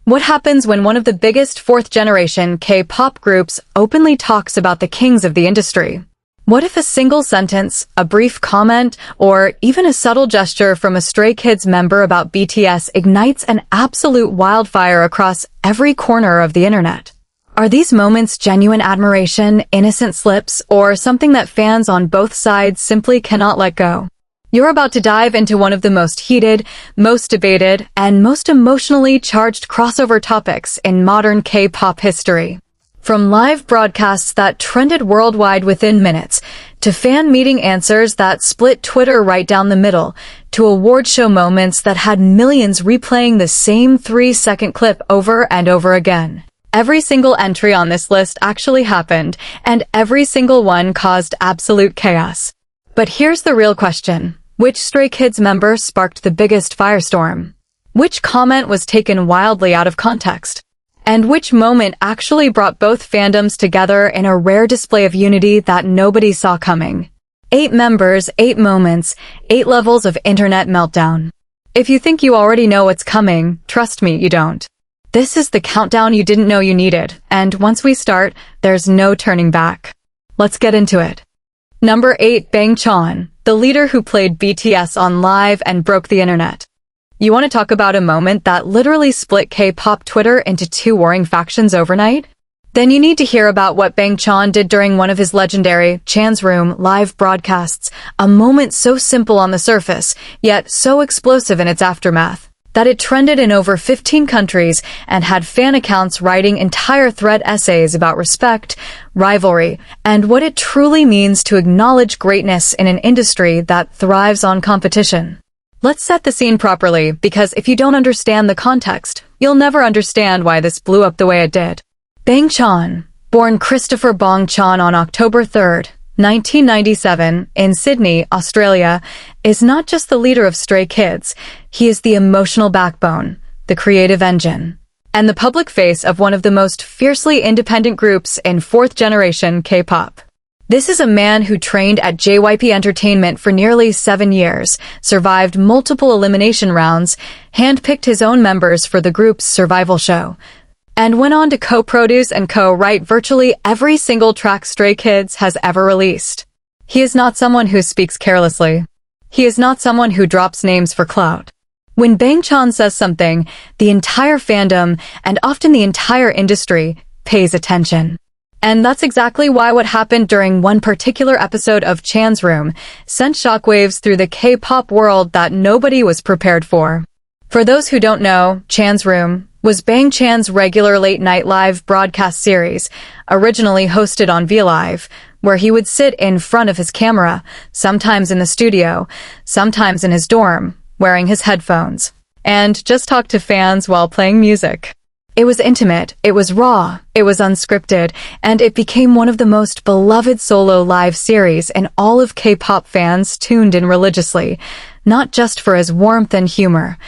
What happens when one of the biggest fourth-generation K-pop groups openly talks about the kings of the industry? What if a single sentence, a brief comment, or even a subtle gesture from a Stray Kids member about BTS ignites an absolute wildfire across every corner of the internet? Are these moments genuine admiration, innocent slips, or something that fans on both sides simply cannot let go? You're about to dive into one of the most heated, most debated, and most emotionally charged crossover topics in modern K-pop history. From live broadcasts that trended worldwide within minutes, to fan meeting answers that split Twitter right down the middle, to award show moments that had millions replaying the same 3-second clip over and over again. Every single entry on this list actually happened, and every single one caused absolute chaos. But here's the real question. Which Stray Kids member sparked the biggest firestorm? Which comment was taken wildly out of context? And which moment actually brought both fandoms together in a rare display of unity that nobody saw coming? 8 members, 8 moments, 8 levels of internet meltdown. If you think you already know what's coming, trust me, you don't. This is the countdown you didn't know you needed, and once we start, there's no turning back. Let's get into it. Number 8, Bang Chan, the leader who played BTS on Live and broke the internet. You want to talk about a moment that literally split K-pop Twitter into 2 warring factions overnight? Then you need to hear about what Bang Chan did during one of his legendary Chan's Room live broadcasts, a moment so simple on the surface, yet so explosive in its aftermath, that it trended in over 15 countries and had fan accounts writing entire thread essays about respect, rivalry, and what it truly means to acknowledge greatness in an industry that thrives on competition. Let's set the scene properly, because if you don't understand the context, you'll never understand why this blew up the way it did. Bang Chan, born Christopher Bong Chan on October 3, 1997, in Sydney, Australia, is not just the leader of Stray Kids, he is the emotional backbone, the creative engine, and the public face of one of the most fiercely independent groups in fourth-generation K-pop. This is a man who trained at JYP Entertainment for nearly 7 years, survived multiple elimination rounds, handpicked his own members for the group's survival show, and went on to co-produce and co-write virtually every single track Stray Kids has ever released. He is not someone who speaks carelessly. He is not someone who drops names for clout. When Bang Chan says something, the entire fandom, and often the entire industry, pays attention. And that's exactly why what happened during one particular episode of Chan's Room sent shockwaves through the K-pop world that nobody was prepared for. For those who don't know, Chan's Room was Bang Chan's regular late-night live broadcast series, originally hosted on VLive, where he would sit in front of his camera, sometimes in the studio, sometimes in his dorm, wearing his headphones, and just talk to fans while playing music. It was intimate, it was raw, it was unscripted, and it became one of the most beloved solo live series, and all of K-pop fans tuned in religiously, not just for his warmth and humor,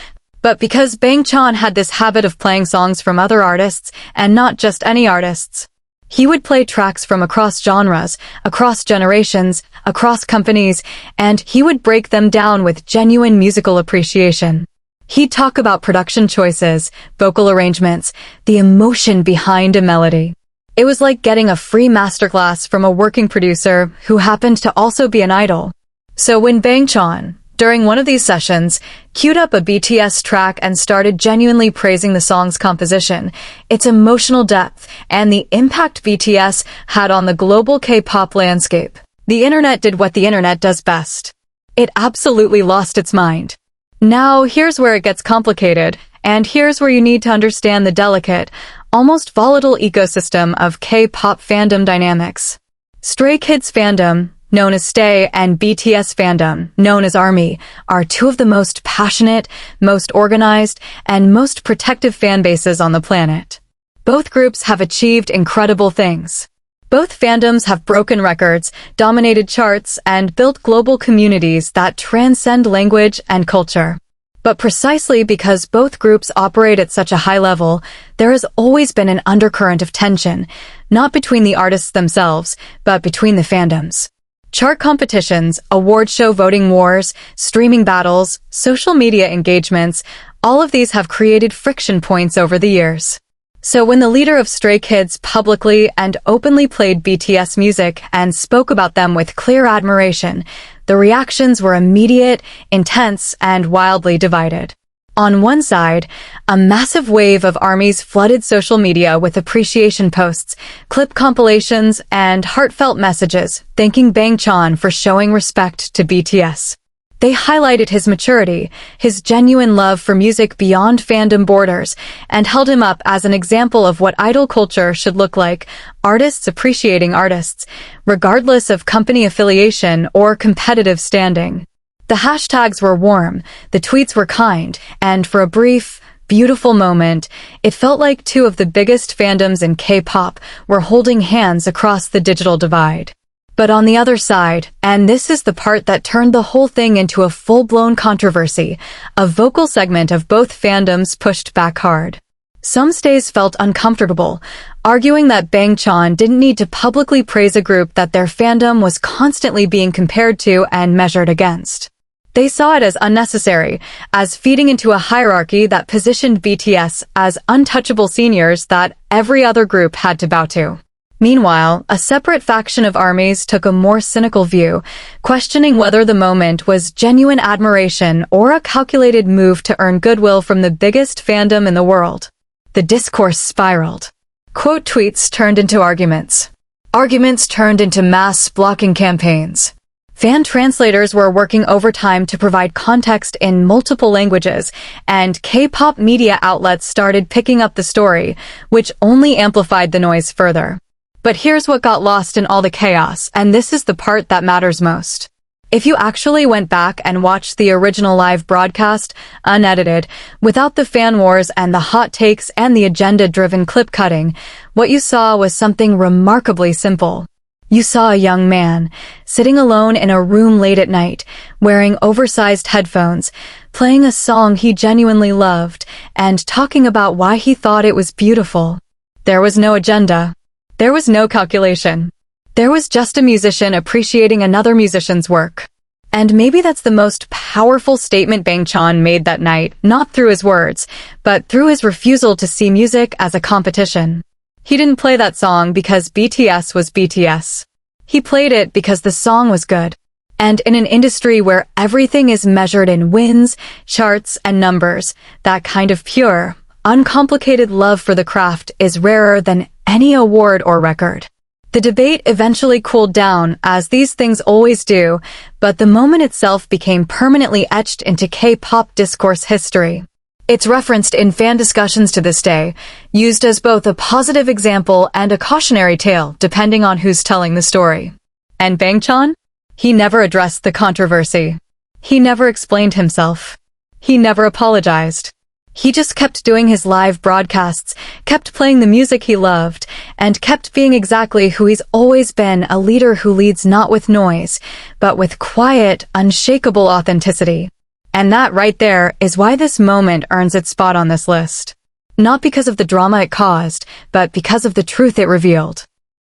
but because Bang Chan had this habit of playing songs from other artists, and not just any artists. He would play tracks from across genres, across generations, across companies, and he would break them down with genuine musical appreciation. He'd talk about production choices, vocal arrangements, the emotion behind a melody. It was like getting a free masterclass from a working producer who happened to also be an idol. So when Bang Chan, during one of these sessions, queued up a BTS track and started genuinely praising the song's composition, its emotional depth, and the impact BTS had on the global K-pop landscape, the internet did what the internet does best. It absolutely lost its mind. Now, here's where it gets complicated, and here's where you need to understand the delicate, almost volatile ecosystem of K-pop fandom dynamics. Stray Kids fandom, known as Stay, and BTS fandom, known as ARMY, are 2 of the most passionate, most organized, and most protective fan bases on the planet. Both groups have achieved incredible things. Both fandoms have broken records, dominated charts, and built global communities that transcend language and culture. But precisely because both groups operate at such a high level, there has always been an undercurrent of tension, not between the artists themselves, but between the fandoms. Chart competitions, award show voting wars, streaming battles, social media engagements, All of these have created friction points over the years. So when the leader of Stray Kids publicly and openly played BTS music and spoke about them with clear admiration, the reactions were immediate, intense, and wildly divided. On one side, a massive wave of ARMYs flooded social media with appreciation posts, clip compilations, and heartfelt messages thanking Bangchan for showing respect to BTS. They highlighted his maturity, his genuine love for music beyond fandom borders, and held him up as an example of what idol culture should look like, artists appreciating artists, regardless of company affiliation or competitive standing. The hashtags were warm, the tweets were kind, and for a brief, beautiful moment, it felt like two of the biggest fandoms in K-pop were holding hands across the digital divide. But on the other side, and this is the part that turned the whole thing into a full-blown controversy, a vocal segment of both fandoms pushed back hard. Some stays felt uncomfortable, arguing that Bangchan didn't need to publicly praise a group that their fandom was constantly being compared to and measured against. They saw it as unnecessary, as feeding into a hierarchy that positioned BTS as untouchable seniors that every other group had to bow to. Meanwhile, a separate faction of ARMYs took a more cynical view, questioning whether the moment was genuine admiration or a calculated move to earn goodwill from the biggest fandom in the world. The discourse spiraled. Quote tweets turned into arguments. Arguments turned into mass blocking campaigns. Fan translators were working overtime to provide context in multiple languages, and K-pop media outlets started picking up the story, which only amplified the noise further. But here's what got lost in all the chaos, and this is the part that matters most. If you actually went back and watched the original live broadcast, unedited, without the fan wars and the hot takes and the agenda-driven clip cutting, what you saw was something remarkably simple. You saw a young man, sitting alone in a room late at night, wearing oversized headphones, playing a song he genuinely loved, and talking about why he thought it was beautiful. There was no agenda. There was no calculation. There was just a musician appreciating another musician's work. And maybe that's the most powerful statement Bangchan made that night, not through his words, but through his refusal to see music as a competition. He didn't play that song because BTS was BTS. He played it because the song was good. And in an industry where everything is measured in wins, charts, and numbers, that kind of pure, uncomplicated love for the craft is rarer than any award or record. The debate eventually cooled down, as these things always do, but the moment itself became permanently etched into K-pop discourse history. It's referenced in fan discussions to this day, used as both a positive example and a cautionary tale, depending on who's telling the story. And Bangchan? He never addressed the controversy. He never explained himself. He never apologized. He just kept doing his live broadcasts, kept playing the music he loved, and kept being exactly who he's always been, a leader who leads not with noise, but with quiet, unshakable authenticity. And that right there is why this moment earns its spot on this list. Not because of the drama it caused, but because of the truth it revealed.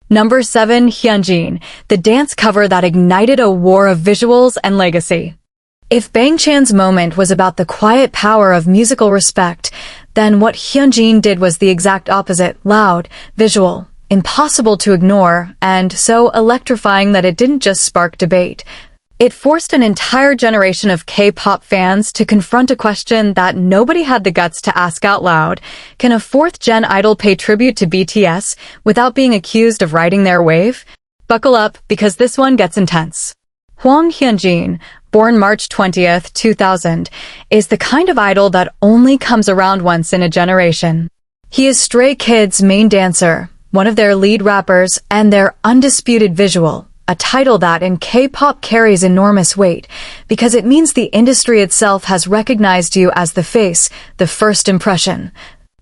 Number 7, Hyunjin, the dance cover that ignited a war of visuals and legacy. If Bangchan's moment was about the quiet power of musical respect, then what Hyunjin did was the exact opposite: loud, visual, impossible to ignore, and so electrifying that it didn't just spark debate. It forced an entire generation of K-pop fans to confront a question that nobody had the guts to ask out loud. Can a fourth-gen idol pay tribute to BTS without being accused of riding their wave? Buckle up, because this one gets intense. Hwang Hyunjin, born March 20th, 2000, is the kind of idol that only comes around once in a generation. He is Stray Kids' main dancer, one of their lead rappers, and their undisputed visual, a title that in K-pop carries enormous weight, because it means the industry itself has recognized you as the face, the first impression,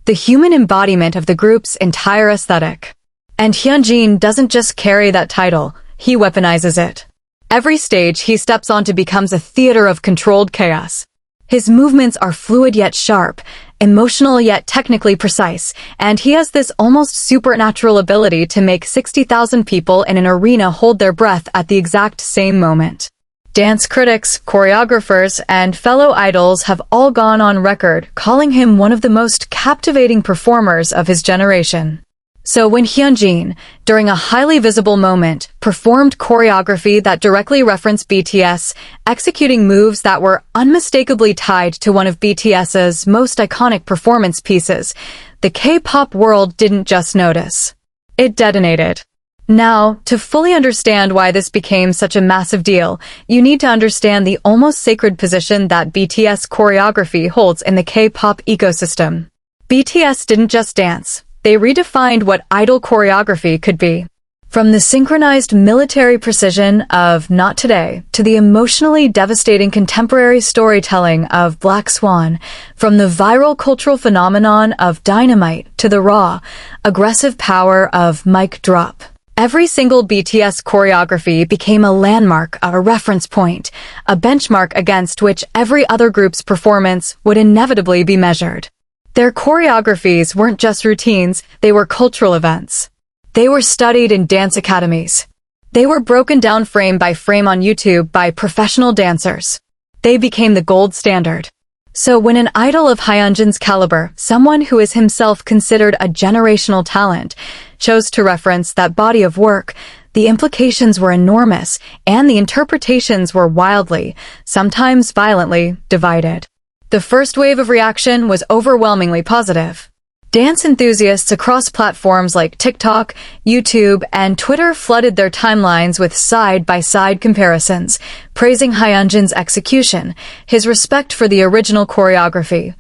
the human embodiment of the group's entire aesthetic. And Hyunjin doesn't just carry that title, he weaponizes it. Every stage he steps onto becomes a theater of controlled chaos. His movements are fluid yet sharp, emotional yet technically precise, and he has this almost supernatural ability to make 60,000 people in an arena hold their breath at the exact same moment. Dance critics, choreographers, and fellow idols have all gone on record calling him one of the most captivating performers of his generation. So when Hyunjin, during a highly visible moment, performed choreography that directly referenced BTS, executing moves that were unmistakably tied to one of BTS's most iconic performance pieces, the K-pop world didn't just notice. It detonated. Now, to fully understand why this became such a massive deal, you need to understand the almost sacred position that BTS choreography holds in the K-pop ecosystem. BTS didn't just dance. They redefined what idol choreography could be. From the synchronized military precision of Not Today to the emotionally devastating contemporary storytelling of Black Swan, from the viral cultural phenomenon of Dynamite to the raw, aggressive power of Mic Drop. Every single BTS choreography became a landmark, a reference point, a benchmark against which every other group's performance would inevitably be measured. Their choreographies weren't just routines, they were cultural events. They were studied in dance academies. They were broken down frame by frame on YouTube by professional dancers. They became the gold standard. So when an idol of Hyunjin's caliber, someone who is himself considered a generational talent, chose to reference that body of work, the implications were enormous, and the interpretations were wildly, sometimes violently, divided. The first wave of reaction was overwhelmingly positive. Dance enthusiasts across platforms like TikTok, YouTube, and Twitter flooded their timelines with side-by-side comparisons, praising Hyunjin's execution, his respect for the original choreography,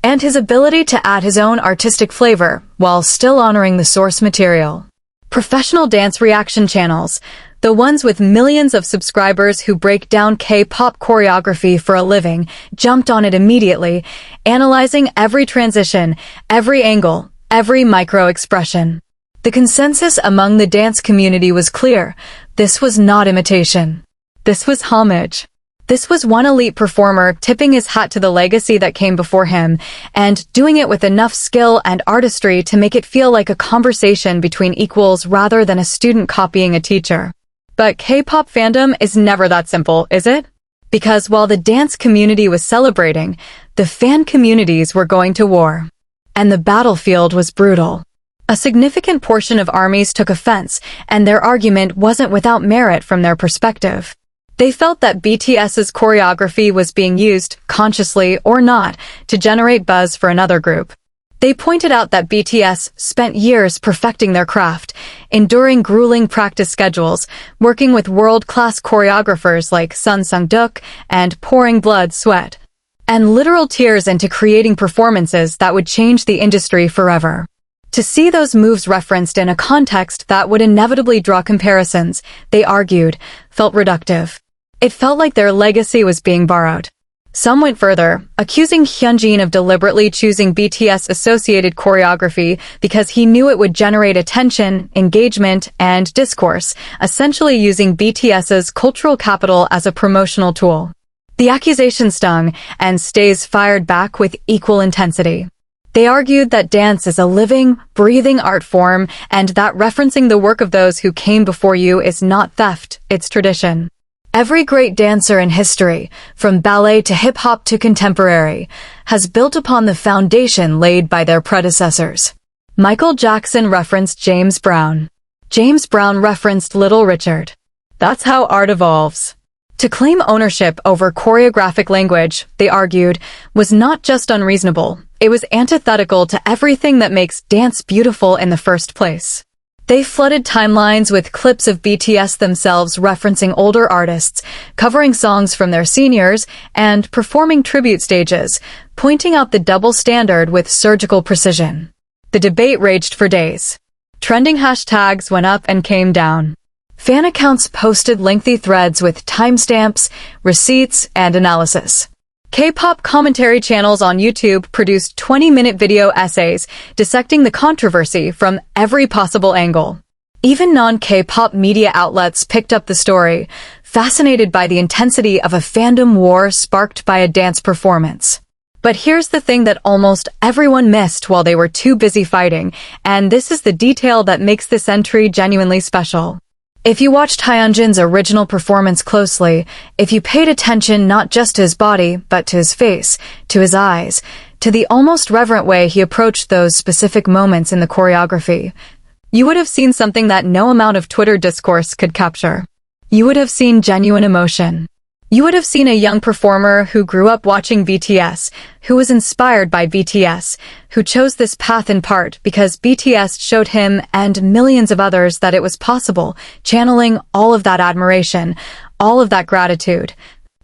and his ability to add his own artistic flavor while still honoring the source material. Professional dance reaction channels, the ones with millions of subscribers who break down K-pop choreography for a living, jumped on it immediately, analyzing every transition, every angle, every micro-expression. The consensus among the dance community was clear. This was not imitation. This was homage. This was one elite performer tipping his hat to the legacy that came before him, and doing it with enough skill and artistry to make it feel like a conversation between equals rather than a student copying a teacher. But K-pop fandom is never that simple, is it? Because while the dance community was celebrating, the fan communities were going to war. And the battlefield was brutal. A significant portion of armies took offense, and their argument wasn't without merit from their perspective. They felt that BTS's choreography was being used, consciously or not, to generate buzz for another group. They pointed out that BTS spent years perfecting their craft, enduring grueling practice schedules, working with world-class choreographers like Sun Sung-duk, and pouring blood, sweat, and literal tears into creating performances that would change the industry forever. To see those moves referenced in a context that would inevitably draw comparisons, they argued, felt reductive. It felt like their legacy was being borrowed. Some went further, accusing Hyunjin of deliberately choosing BTS-associated choreography because he knew it would generate attention, engagement, and discourse, essentially using BTS's cultural capital as a promotional tool. The accusation stung, and Stays fired back with equal intensity. They argued that dance is a living, breathing art form, and that referencing the work of those who came before you is not theft, it's tradition. Every great dancer in history, from ballet to hip-hop to contemporary, has built upon the foundation laid by their predecessors. Michael Jackson referenced James Brown. James Brown referenced Little Richard. That's how art evolves. To claim ownership over choreographic language, they argued, was not just unreasonable, it was antithetical to everything that makes dance beautiful in the first place. They flooded timelines with clips of BTS themselves referencing older artists, covering songs from their seniors, and performing tribute stages, pointing out the double standard with surgical precision. The debate raged for days. Trending hashtags went up and came down. Fan accounts posted lengthy threads with timestamps, receipts, and analysis. K-pop commentary channels on YouTube produced 20-minute video essays dissecting the controversy from every possible angle. Even non-K-pop media outlets picked up the story, fascinated by the intensity of a fandom war sparked by a dance performance. But here's the thing that almost everyone missed while they were too busy fighting, and this is the detail that makes this entry genuinely special. If you watched Hyunjin's original performance closely, if you paid attention not just to his body, but to his face, to his eyes, to the almost reverent way he approached those specific moments in the choreography, you would have seen something that no amount of Twitter discourse could capture. You would have seen genuine emotion. You would have seen a young performer who grew up watching BTS, who was inspired by BTS, who chose this path in part because BTS showed him and millions of others that it was possible, channeling all of that admiration, all of that gratitude,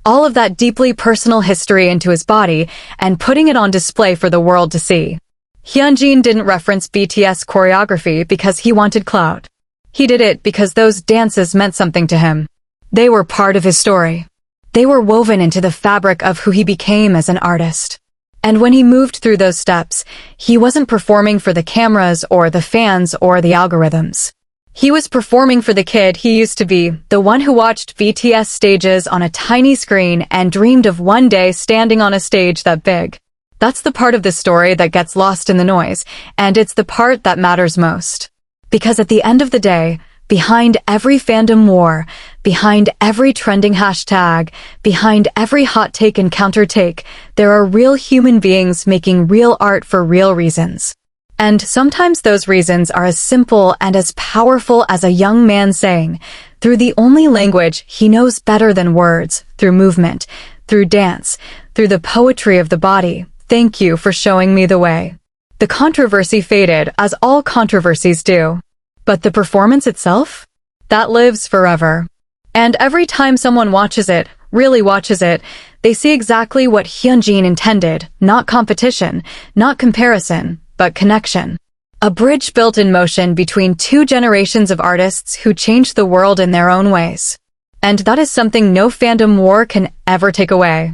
all of that deeply personal history into his body and putting it on display for the world to see. Hyunjin didn't reference BTS choreography because he wanted clout. He did it because those dances meant something to him. They were part of his story. They were woven into the fabric of who he became as an artist. And when he moved through those steps, he wasn't performing for the cameras or the fans or the algorithms. He was performing for the kid he used to be, the one who watched BTS stages on a tiny screen and dreamed of one day standing on a stage that big. That's the part of the story that gets lost in the noise, and it's the part that matters most. Because at the end of the day, behind every fandom war, behind every trending hashtag, behind every hot take and counter take, there are real human beings making real art for real reasons. And sometimes those reasons are as simple and as powerful as a young man saying, through the only language he knows better than words, through movement, through dance, through the poetry of the body, thank you for showing me the way. The controversy faded, as all controversies do. But the performance itself? That lives forever. And every time someone watches it, really watches it, they see exactly what Hyunjin intended, not competition, not comparison, but connection. A bridge built in motion between two generations of artists who changed the world in their own ways. And that is something no fandom war can ever take away.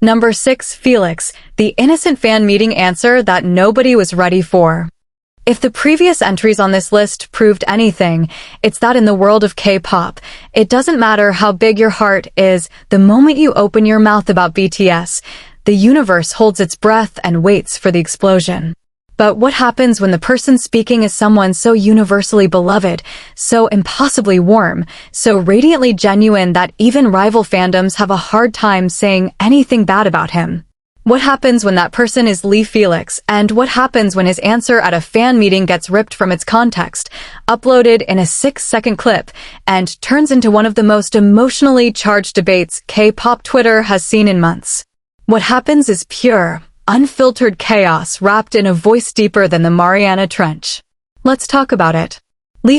Number 6, Felix, the innocent fan meeting answer that nobody was ready for. If the previous entries on this list proved anything, it's that in the world of K-pop, it doesn't matter how big your heart is, the moment you open your mouth about BTS, the universe holds its breath and waits for the explosion. But what happens when the person speaking is someone so universally beloved, so impossibly warm, so radiantly genuine that even rival fandoms have a hard time saying anything bad about him? What happens when that person is Felix, and what happens when his answer at a fan meeting gets ripped from its context, uploaded in a 6-second clip, and turns into one of the most emotionally charged debates K-pop Twitter has seen in months? What happens is pure, unfiltered chaos wrapped in a voice deeper than the Mariana Trench. Let's talk about it.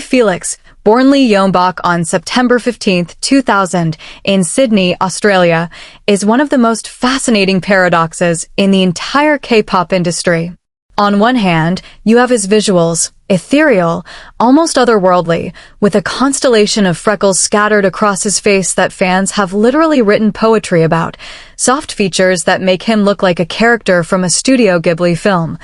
Felix, born Lee Yongbok on September 15, 2000, in Sydney, Australia, is one of the most fascinating paradoxes in the entire K-pop industry. On one hand, you have his visuals, ethereal, almost otherworldly, with a constellation of freckles scattered across his face that fans have literally written poetry about, soft features that make him look like a character from a Studio Ghibli film,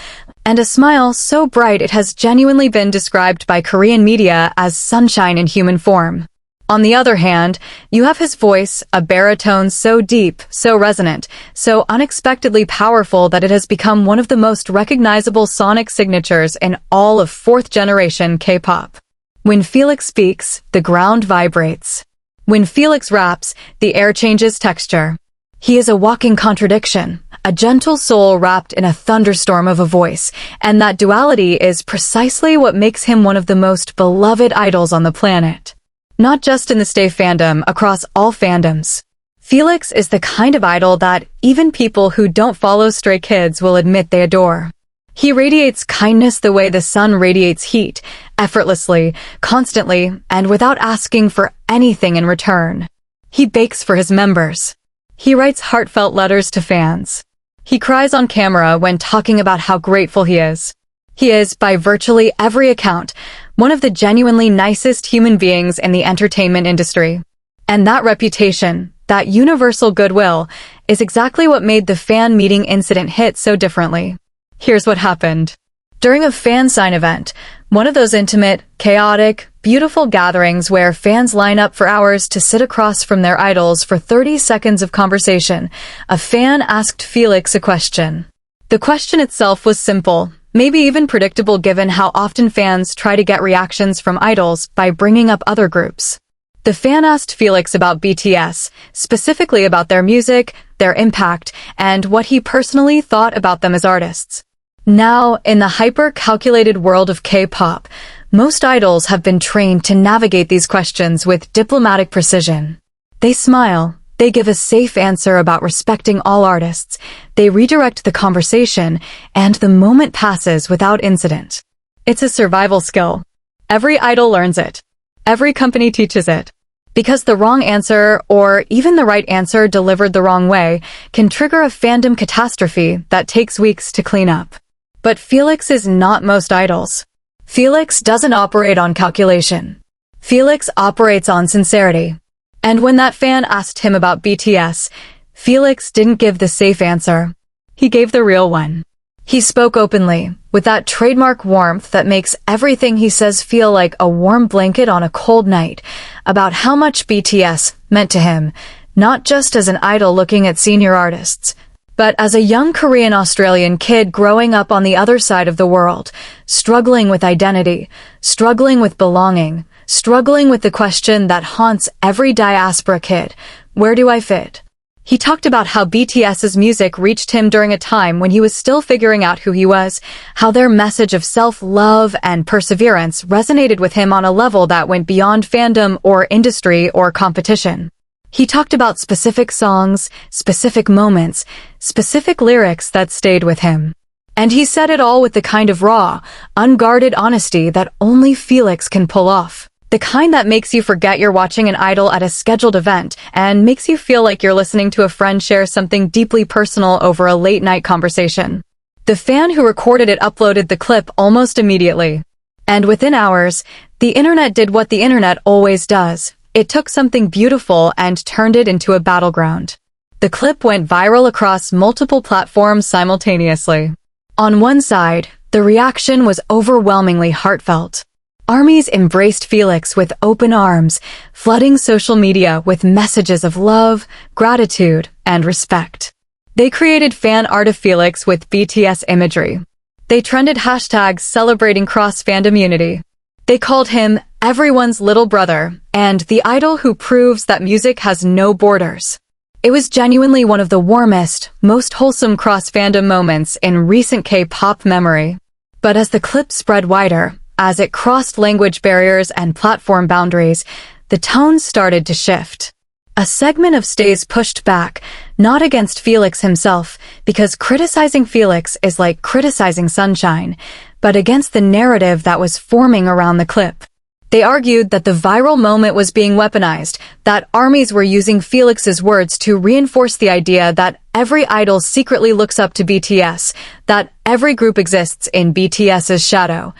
and a smile so bright it has genuinely been described by Korean media as sunshine in human form. On the other hand, you have his voice, a baritone so deep, so resonant, so unexpectedly powerful that it has become one of the most recognizable sonic signatures in all of fourth-generation K-pop. When Felix speaks, the ground vibrates. When Felix raps, the air changes texture. He is a walking contradiction, a gentle soul wrapped in a thunderstorm of a voice, and that duality is precisely what makes him one of the most beloved idols on the planet. Not just in the Stay fandom, across all fandoms. Felix is the kind of idol that even people who don't follow Stray Kids will admit they adore. He radiates kindness the way the sun radiates heat, effortlessly, constantly, and without asking for anything in return. He bakes for his members. He writes heartfelt letters to fans. He cries on camera when talking about how grateful he is. He is, by virtually every account, one of the genuinely nicest human beings in the entertainment industry. And that reputation, that universal goodwill, is exactly what made the fan meeting incident hit so differently. Here's what happened. During a fan sign event, one of those intimate, chaotic, beautiful gatherings where fans line up for hours to sit across from their idols for 30 seconds of conversation, a fan asked Felix a question. The question itself was simple, Maybe even predictable given how often fans try to get reactions from idols by bringing up other groups. The fan asked Felix about BTS, specifically about their music, their impact, and what he personally thought about them as artists. Now, in the hyper-calculated world of K-pop, most idols have been trained to navigate these questions with diplomatic precision. They smile, they give a safe answer about respecting all artists, they redirect the conversation, and the moment passes without incident. It's a survival skill. Every idol learns it. Every company teaches it. Because the wrong answer, or even the right answer delivered the wrong way, can trigger a fandom catastrophe that takes weeks to clean up. But Felix is not most idols. Felix doesn't operate on calculation. Felix operates on sincerity. And when that fan asked him about BTS, Felix didn't give the safe answer. He gave the real one. He spoke openly, with that trademark warmth that makes everything he says feel like a warm blanket on a cold night, about how much BTS meant to him, not just as an idol looking at senior artists, but as a young Korean-Australian kid growing up on the other side of the world, struggling with identity, struggling with belonging, struggling with the question that haunts every diaspora kid, where do I fit? He talked about how BTS's music reached him during a time when he was still figuring out who he was, how their message of self-love and perseverance resonated with him on a level that went beyond fandom or industry or competition. He talked about specific songs, specific moments, specific lyrics that stayed with him. And he said it all with the kind of raw, unguarded honesty that only Felix can pull off. The kind that makes you forget you're watching an idol at a scheduled event and makes you feel like you're listening to a friend share something deeply personal over a late-night conversation. The fan who recorded it uploaded the clip almost immediately. And within hours, the internet did what the internet always does. It took something beautiful and turned it into a battleground. The clip went viral across multiple platforms simultaneously. On one side, the reaction was overwhelmingly heartfelt. Armies embraced Felix with open arms, flooding social media with messages of love, gratitude, and respect. They created fan art of Felix with BTS imagery. They trended hashtags celebrating cross-fandom unity. They called him everyone's little brother and the idol who proves that music has no borders. It was genuinely one of the warmest, most wholesome cross-fandom moments in recent K-pop memory. But as the clip spread wider, as it crossed language barriers and platform boundaries, the tone started to shift. A segment of stays pushed back, not against Felix himself, because criticizing Felix is like criticizing sunshine, but against the narrative that was forming around the clip. They argued that the viral moment was being weaponized, that armies were using Felix's words to reinforce the idea that every idol secretly looks up to BTS, that every group exists in BTS's shadow,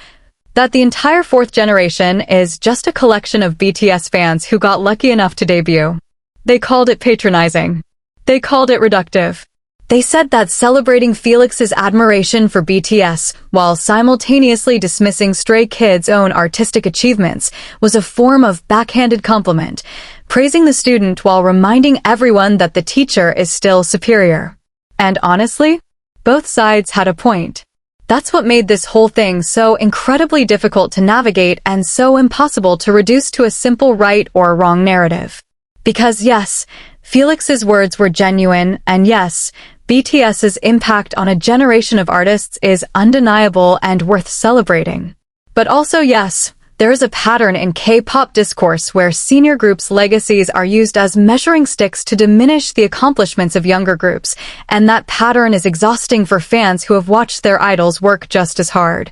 that the entire fourth generation is just a collection of BTS fans who got lucky enough to debut. They called it patronizing. They called it reductive. They said that celebrating Felix's admiration for BTS while simultaneously dismissing Stray Kids' own artistic achievements was a form of backhanded compliment, praising the student while reminding everyone that the teacher is still superior. And honestly, both sides had a point. That's what made this whole thing so incredibly difficult to navigate and so impossible to reduce to a simple right or wrong narrative. Because yes, Felix's words were genuine, and yes, BTS's impact on a generation of artists is undeniable and worth celebrating. But also yes, there is a pattern in K-pop discourse where senior groups' legacies are used as measuring sticks to diminish the accomplishments of younger groups, and that pattern is exhausting for fans who have watched their idols work just as hard,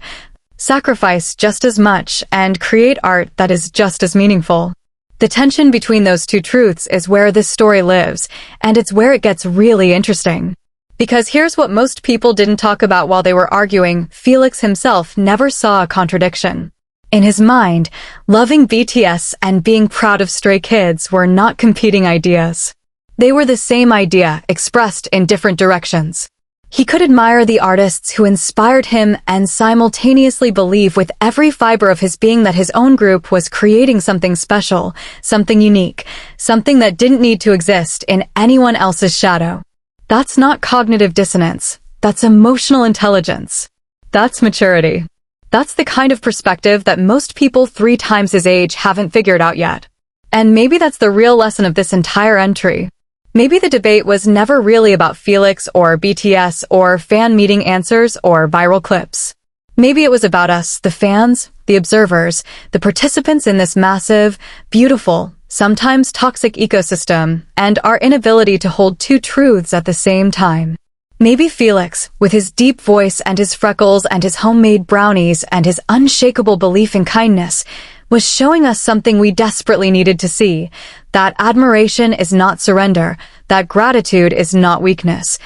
sacrifice just as much, and create art that is just as meaningful. The tension between those two truths is where this story lives, and it's where it gets really interesting. Because here's what most people didn't talk about while they were arguing: Felix himself never saw a contradiction. In his mind, loving BTS and being proud of Stray Kids were not competing ideas. They were the same idea, expressed in different directions. He could admire the artists who inspired him and simultaneously believe with every fiber of his being that his own group was creating something special, something unique, something that didn't need to exist in anyone else's shadow. That's not cognitive dissonance. That's emotional intelligence. That's maturity. That's the kind of perspective that most people 3 times his age haven't figured out yet. And maybe that's the real lesson of this entire entry. Maybe the debate was never really about Felix or BTS or fan meeting answers or viral clips. Maybe it was about us, the fans, the observers, the participants in this massive, beautiful, sometimes toxic ecosystem, and our inability to hold two truths at the same time. Maybe Felix, with his deep voice and his freckles and his homemade brownies and his unshakable belief in kindness, was showing us something we desperately needed to see, that admiration is not surrender, that gratitude is not weakness,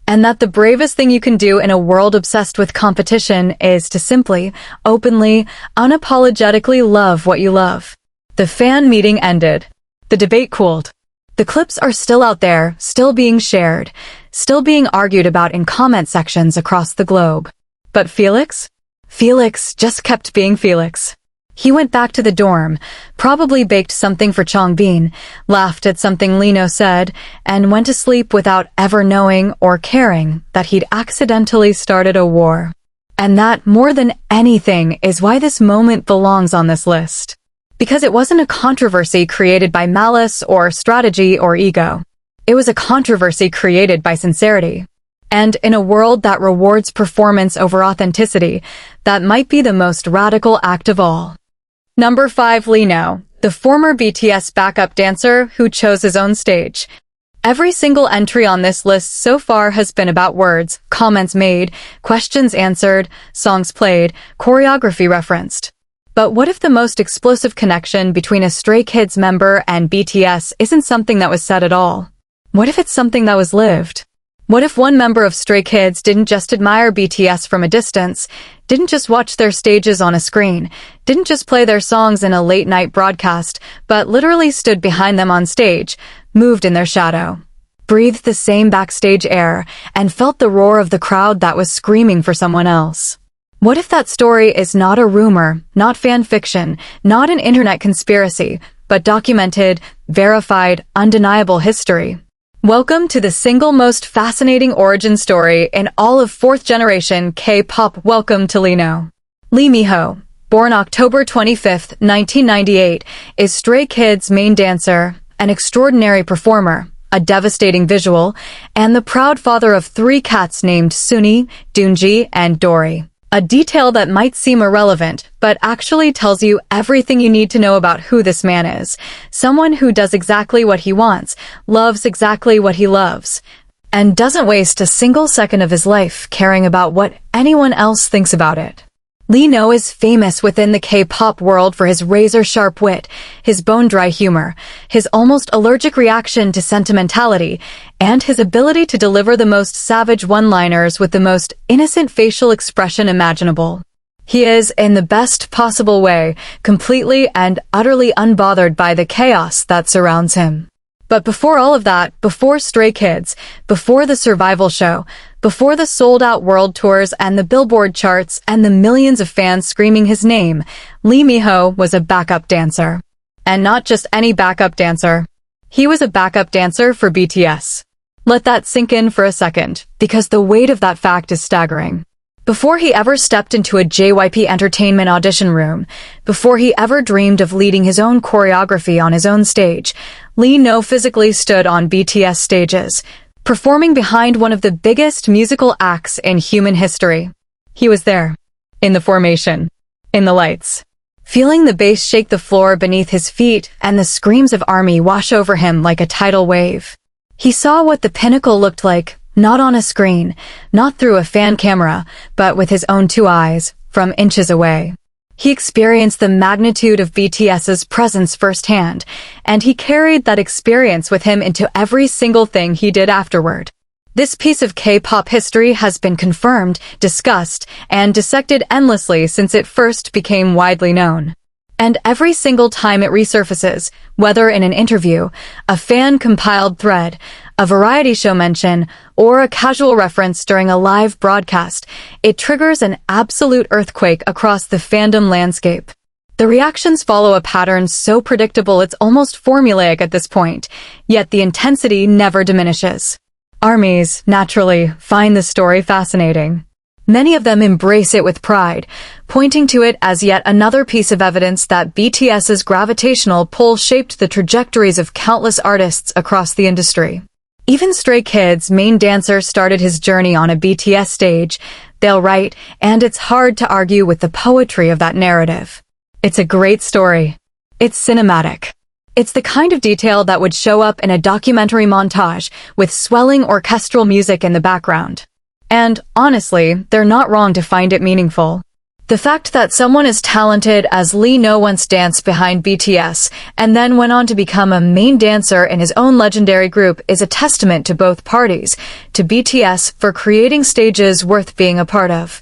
and that the bravest thing you can do in a world obsessed with competition is to simply, openly, unapologetically love what you love. The fan meeting ended. The debate cooled. The clips are still out there, still being shared, still being argued about in comment sections across the globe. But Felix? Felix just kept being Felix. He went back to the dorm, probably baked something for Changbin, laughed at something Lino said, and went to sleep without ever knowing or caring that he'd accidentally started a war. And that, more than anything, is why this moment belongs on this list. Because it wasn't a controversy created by malice or strategy or ego. It was a controversy created by sincerity. And in a world that rewards performance over authenticity, that might be the most radical act of all. Number 5, Lino, the former BTS backup dancer who chose his own stage. Every single entry on this list so far has been about words, comments made, questions answered, songs played, choreography referenced. But what if the most explosive connection between a Stray Kids member and BTS isn't something that was said at all? What if it's something that was lived? What if one member of Stray Kids didn't just admire BTS from a distance, didn't just watch their stages on a screen, didn't just play their songs in a late-night broadcast, but literally stood behind them on stage, moved in their shadow, breathed the same backstage air, and felt the roar of the crowd that was screaming for someone else? What if that story is not a rumor, not fan fiction, not an internet conspiracy, but documented, verified, undeniable history? Welcome to the single most fascinating origin story in all of 4th-generation K-pop. Welcome to Lino. Lee Mi-ho, born October 25, 1998, is Stray Kids' main dancer, an extraordinary performer, a devastating visual, and the proud father of 3 cats named Sunny, Doonji, and Dory. A detail that might seem irrelevant, but actually tells you everything you need to know about who this man is. Someone who does exactly what he wants, loves exactly what he loves, and doesn't waste a single second of his life caring about what anyone else thinks about it. Lino is famous within the K-pop world for his razor-sharp wit, his bone-dry humor, his almost allergic reaction to sentimentality, and his ability to deliver the most savage one-liners with the most innocent facial expression imaginable. He is, in the best possible way, completely and utterly unbothered by the chaos that surrounds him. But before all of that, before Stray Kids, before the survival show, before the sold-out world tours and the Billboard charts and the millions of fans screaming his name, Lee Mi-ho was a backup dancer. And not just any backup dancer. He was a backup dancer for BTS. Let that sink in for a second, because the weight of that fact is staggering. Before he ever stepped into a JYP Entertainment audition room, before he ever dreamed of leading his own choreography on his own stage, Lee Mi-ho physically stood on BTS stages, performing behind one of the biggest musical acts in human history. He was there, in the formation, in the lights, feeling the bass shake the floor beneath his feet and the screams of ARMY wash over him like a tidal wave. He saw what the pinnacle looked like, not on a screen, not through a fan camera, but with his own 2 eyes, from inches away. He experienced the magnitude of BTS's presence firsthand, and he carried that experience with him into every single thing he did afterward. This piece of K-pop history has been confirmed, discussed, and dissected endlessly since it first became widely known. And every single time it resurfaces, whether in an interview, a fan-compiled thread, a variety show mention, or a casual reference during a live broadcast, it triggers an absolute earthquake across the fandom landscape. The reactions follow a pattern so predictable it's almost formulaic at this point, yet the intensity never diminishes. ARMYs, naturally, find the story fascinating. Many of them embrace it with pride, pointing to it as yet another piece of evidence that BTS's gravitational pull shaped the trajectories of countless artists across the industry. Even Stray Kids' main dancer started his journey on a BTS stage, they'll write, and it's hard to argue with the poetry of that narrative. It's a great story. It's cinematic. It's the kind of detail that would show up in a documentary montage with swelling orchestral music in the background. And, honestly, they're not wrong to find it meaningful. The fact that someone as talented as Lee Know once danced behind BTS and then went on to become a main dancer in his own legendary group is a testament to both parties, to BTS for creating stages worth being a part of,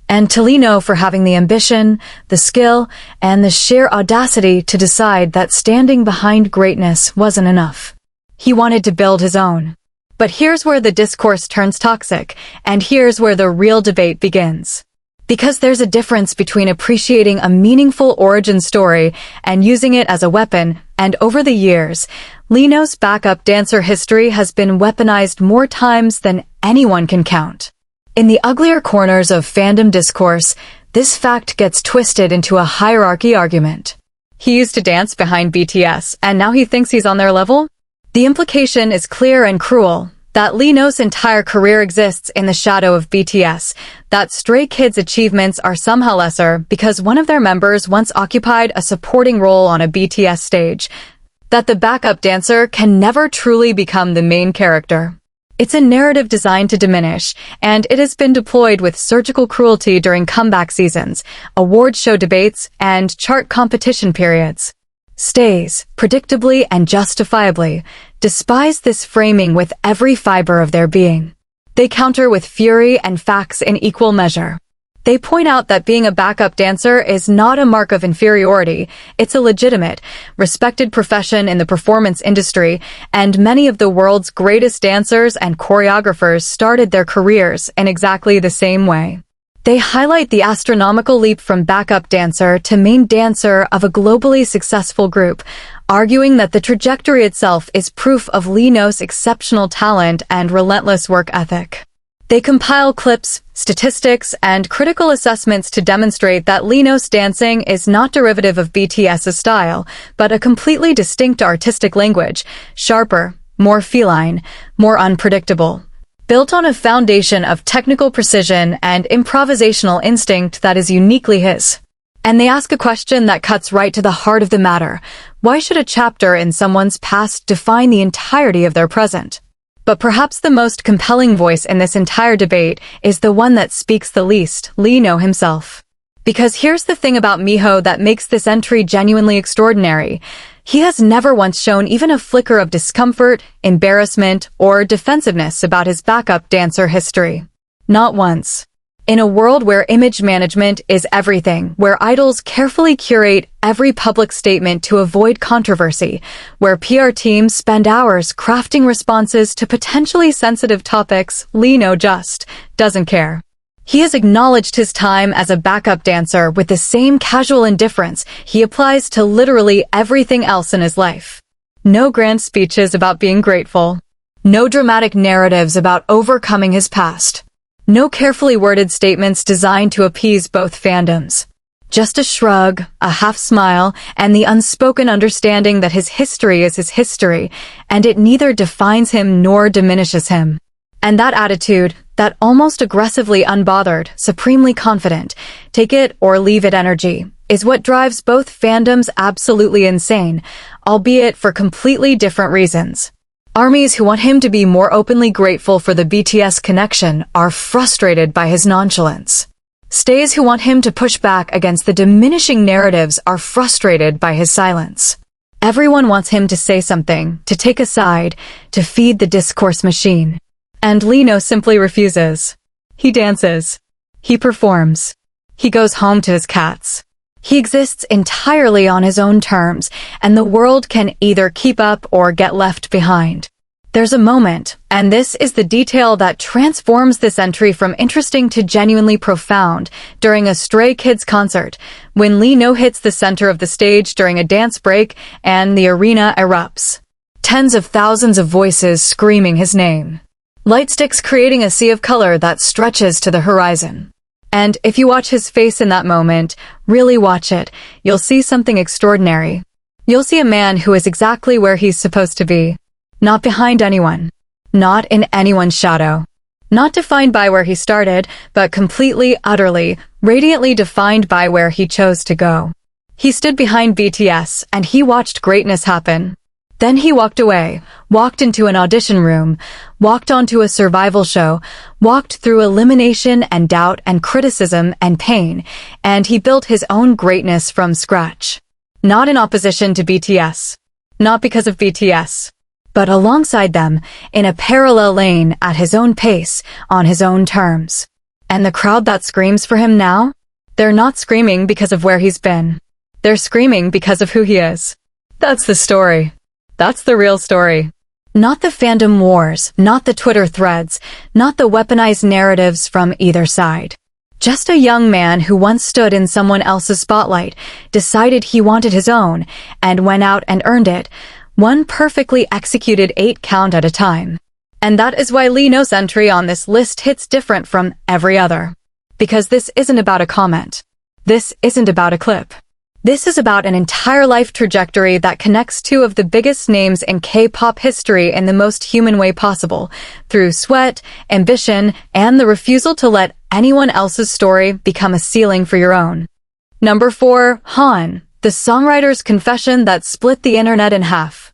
and to Lee Know for having the ambition, the skill, and the sheer audacity to decide that standing behind greatness wasn't enough. He wanted to build his own. But here's where the discourse turns toxic, and here's where the real debate begins. Because there's a difference between appreciating a meaningful origin story and using it as a weapon, and over the years, Lee Know's backup dancer history has been weaponized more times than anyone can count. In the uglier corners of fandom discourse, this fact gets twisted into a hierarchy argument. He used to dance behind BTS, and now he thinks he's on their level? The implication is clear and cruel, that Lee Know's entire career exists in the shadow of BTS, that Stray Kids' achievements are somehow lesser because one of their members once occupied a supporting role on a BTS stage, that the backup dancer can never truly become the main character. It's a narrative designed to diminish, and it has been deployed with surgical cruelty during comeback seasons, award show debates, and chart competition periods. Stays, predictably and justifiably, despise this framing with every fiber of their being. They counter with fury and facts in equal measure. They point out that being a backup dancer is not a mark of inferiority, it's a legitimate, respected profession in the performance industry, and many of the world's greatest dancers and choreographers started their careers in exactly the same way. They highlight the astronomical leap from backup dancer to main dancer of a globally successful group, arguing that the trajectory itself is proof of Lee Know's exceptional talent and relentless work ethic. They compile clips, statistics, and critical assessments to demonstrate that Lee Know's dancing is not derivative of BTS's style, but a completely distinct artistic language, sharper, more feline, more unpredictable. Built on a foundation of technical precision and improvisational instinct that is uniquely his. And they ask a question that cuts right to the heart of the matter. Why should a chapter in someone's past define the entirety of their present? But perhaps the most compelling voice in this entire debate is the one that speaks the least, Lee Know himself. Because here's the thing about Miho that makes this entry genuinely extraordinary. He has never once shown even a flicker of discomfort, embarrassment, or defensiveness about his backup dancer history. Not once. In a world where image management is everything, where idols carefully curate every public statement to avoid controversy, where PR teams spend hours crafting responses to potentially sensitive topics, Lee Know just doesn't care. He has acknowledged his time as a backup dancer with the same casual indifference he applies to literally everything else in his life. No grand speeches about being grateful. No dramatic narratives about overcoming his past. No carefully worded statements designed to appease both fandoms. Just a shrug, a half smile, and the unspoken understanding that his history is his history, and it neither defines him nor diminishes him. And that attitude, that almost aggressively unbothered, supremely confident, take it or leave it energy, is what drives both fandoms absolutely insane, albeit for completely different reasons. Armies who want him to be more openly grateful for the BTS connection are frustrated by his nonchalance. Stays who want him to push back against the diminishing narratives are frustrated by his silence. Everyone wants him to say something, to take a side, to feed the discourse machine. And Lee Know simply refuses. He dances. He performs. He goes home to his cats. He exists entirely on his own terms, and the world can either keep up or get left behind. There's a moment, and this is the detail that transforms this entry from interesting to genuinely profound, during a Stray Kids concert, when Lee Know hits the center of the stage during a dance break and the arena erupts. Tens of thousands of voices screaming his name. Light sticks creating a sea of color that stretches to the horizon. And if you watch his face in that moment, really watch it, you'll see something extraordinary. You'll see a man who is exactly where he's supposed to be. Not behind anyone. Not in anyone's shadow. Not defined by where he started, but completely, utterly, radiantly defined by where he chose to go. He stood behind BTS, and he watched greatness happen. Then he walked away, walked into an audition room, walked onto a survival show, walked through elimination and doubt and criticism and pain, and he built his own greatness from scratch. Not in opposition to BTS. Not because of BTS. But alongside them, in a parallel lane, at his own pace, on his own terms. And the crowd that screams for him now? They're not screaming because of where he's been. They're screaming because of who he is. That's the story. That's the real story. Not the fandom wars, not the Twitter threads, not the weaponized narratives from either side. Just a young man who once stood in someone else's spotlight, decided he wanted his own, and went out and earned it, one perfectly executed 8 count at a time. And that is why Lee No's entry on this list hits different from every other. Because this isn't about a comment. This isn't about a clip. This is about an entire life trajectory that connects 2 of the biggest names in K-pop history in the most human way possible, through sweat, ambition, and the refusal to let anyone else's story become a ceiling for your own. Number 4, Han, the songwriter's confession that split the internet in half.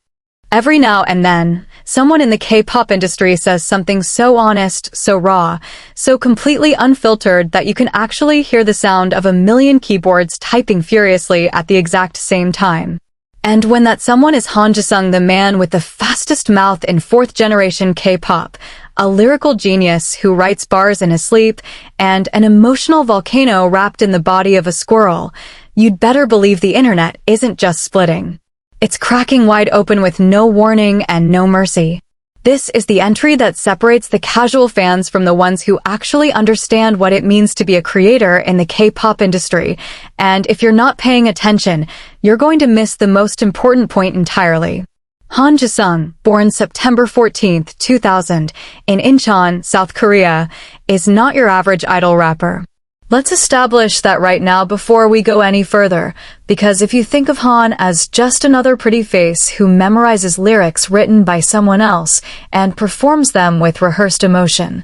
Every now and then, someone in the K-pop industry says something so honest, so raw, so completely unfiltered that you can actually hear the sound of a million keyboards typing furiously at the exact same time. And when that someone is Hyunjin, the man with the fastest mouth in 4th-generation K-pop, a lyrical genius who writes bars in his sleep, and an emotional volcano wrapped in the body of a squirrel, you'd better believe the internet isn't just splitting. It's cracking wide open with no warning and no mercy. This is the entry that separates the casual fans from the ones who actually understand what it means to be a creator in the K-pop industry. And if you're not paying attention, you're going to miss the most important point entirely. Hyunjin, born September 14, 2000, in Incheon, South Korea, is not your average idol rapper. Let's establish that right now before we go any further, because if you think of Han as just another pretty face who memorizes lyrics written by someone else and performs them with rehearsed emotion,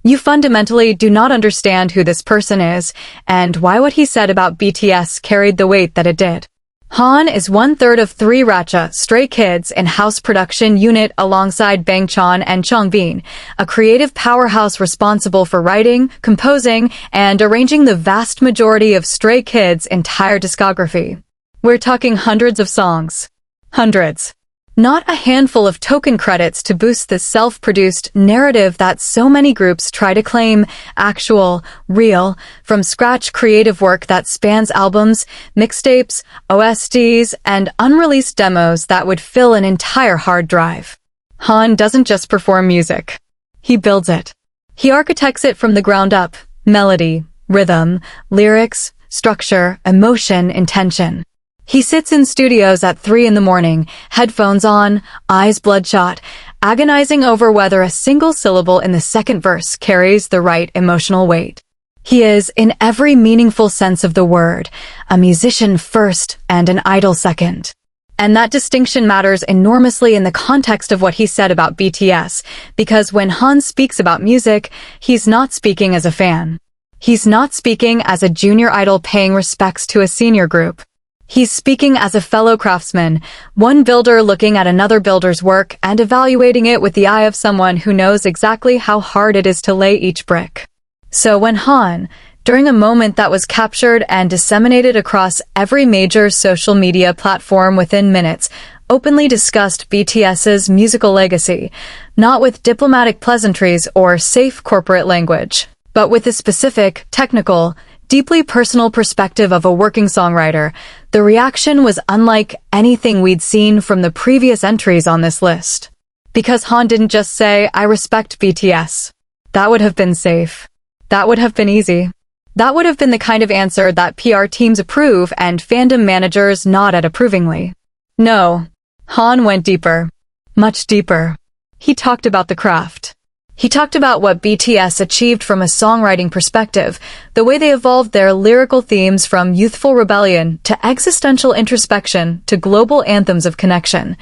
you fundamentally do not understand who this person is and why what he said about BTS carried the weight that it did. Han is 1/3 of 3 Racha, Stray Kids in-house production unit alongside Bangchan and Changbin, a creative powerhouse responsible for writing, composing, and arranging the vast majority of Stray Kids' entire discography. We're talking hundreds of songs. Hundreds. Not a handful of token credits to boost this self-produced narrative that so many groups try to claim, actual, real, from-scratch creative work that spans albums, mixtapes, OSTs, and unreleased demos that would fill an entire hard drive. Han doesn't just perform music. He builds it. He architects it from the ground up, melody, rhythm, lyrics, structure, emotion, intention. He sits in studios at 3 in the morning, headphones on, eyes bloodshot, agonizing over whether a single syllable in the second verse carries the right emotional weight. He is, in every meaningful sense of the word, a musician first and an idol second. And that distinction matters enormously in the context of what he said about BTS, because when Han speaks about music, he's not speaking as a fan. He's not speaking as a junior idol paying respects to a senior group. He's speaking as a fellow craftsman, one builder looking at another builder's work and evaluating it with the eye of someone who knows exactly how hard it is to lay each brick. So when Han, during a moment that was captured and disseminated across every major social media platform within minutes, openly discussed BTS's musical legacy, not with diplomatic pleasantries or safe corporate language, but with the specific, technical, deeply personal perspective of a working songwriter, the reaction was unlike anything we'd seen from the previous entries on this list. Because Han didn't just say, "I respect BTS." That would have been safe. That would have been easy. That would have been the kind of answer that PR teams approve and fandom managers nod at approvingly. No. Han went deeper. Much deeper. He talked about the craft. He talked about what BTS achieved from a songwriting perspective, the way they evolved their lyrical themes from youthful rebellion to existential introspection to global anthems of connection,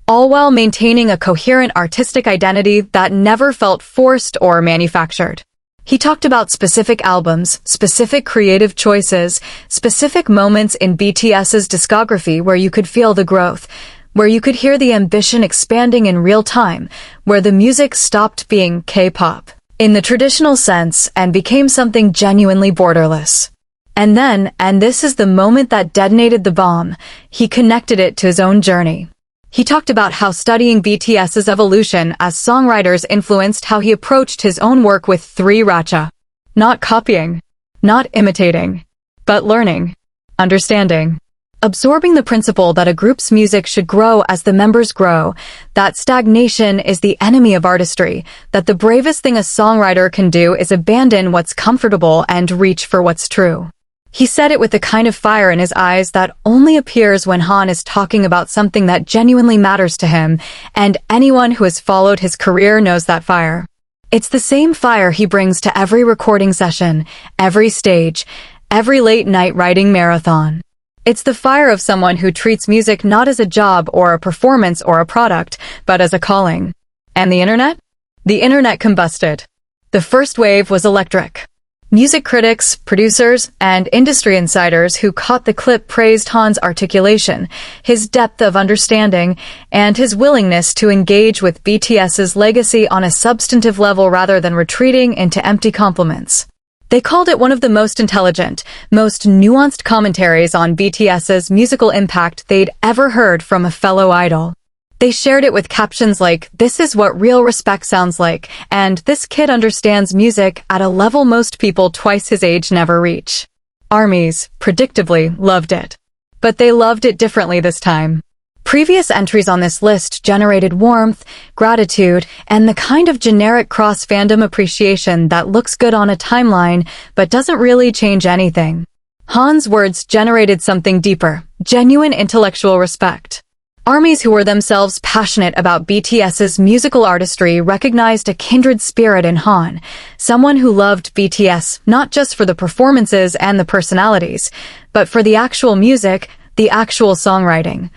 all while maintaining a coherent artistic identity that never felt forced or manufactured. He talked about specific albums, specific creative choices, specific moments in BTS's discography where you could feel the growth, where you could hear the ambition expanding in real time, where the music stopped being K-pop in the traditional sense and became something genuinely borderless. And then, and this is the moment that detonated the bomb, he connected it to his own journey. He talked about how studying BTS's evolution as songwriters influenced how he approached his own work with 3RACHA. Not copying, not imitating, but learning, understanding. Absorbing the principle that a group's music should grow as the members grow, that stagnation is the enemy of artistry, that the bravest thing a songwriter can do is abandon what's comfortable and reach for what's true. He said it with the kind of fire in his eyes that only appears when Han is talking about something that genuinely matters to him, and anyone who has followed his career knows that fire. It's the same fire he brings to every recording session, every stage, every late-night writing marathon. It's the fire of someone who treats music not as a job or a performance or a product, but as a calling. And the internet? The internet combusted. The first wave was electric. Music critics, producers, and industry insiders who caught the clip praised Han's articulation, his depth of understanding, and his willingness to engage with BTS's legacy on a substantive level rather than retreating into empty compliments. They called it one of the most intelligent, most nuanced commentaries on BTS's musical impact they'd ever heard from a fellow idol. They shared it with captions like, "This is what real respect sounds like," and "This kid understands music at a level most people twice his age never reach." Armies, predictably, loved it. But they loved it differently this time. Previous entries on this list generated warmth, gratitude, and the kind of generic cross-fandom appreciation that looks good on a timeline but doesn't really change anything. Han's words generated something deeper, genuine intellectual respect. Armies who were themselves passionate about BTS's musical artistry recognized a kindred spirit in Han, someone who loved BTS not just for the performances and the personalities, but for the actual music, the actual songwriting,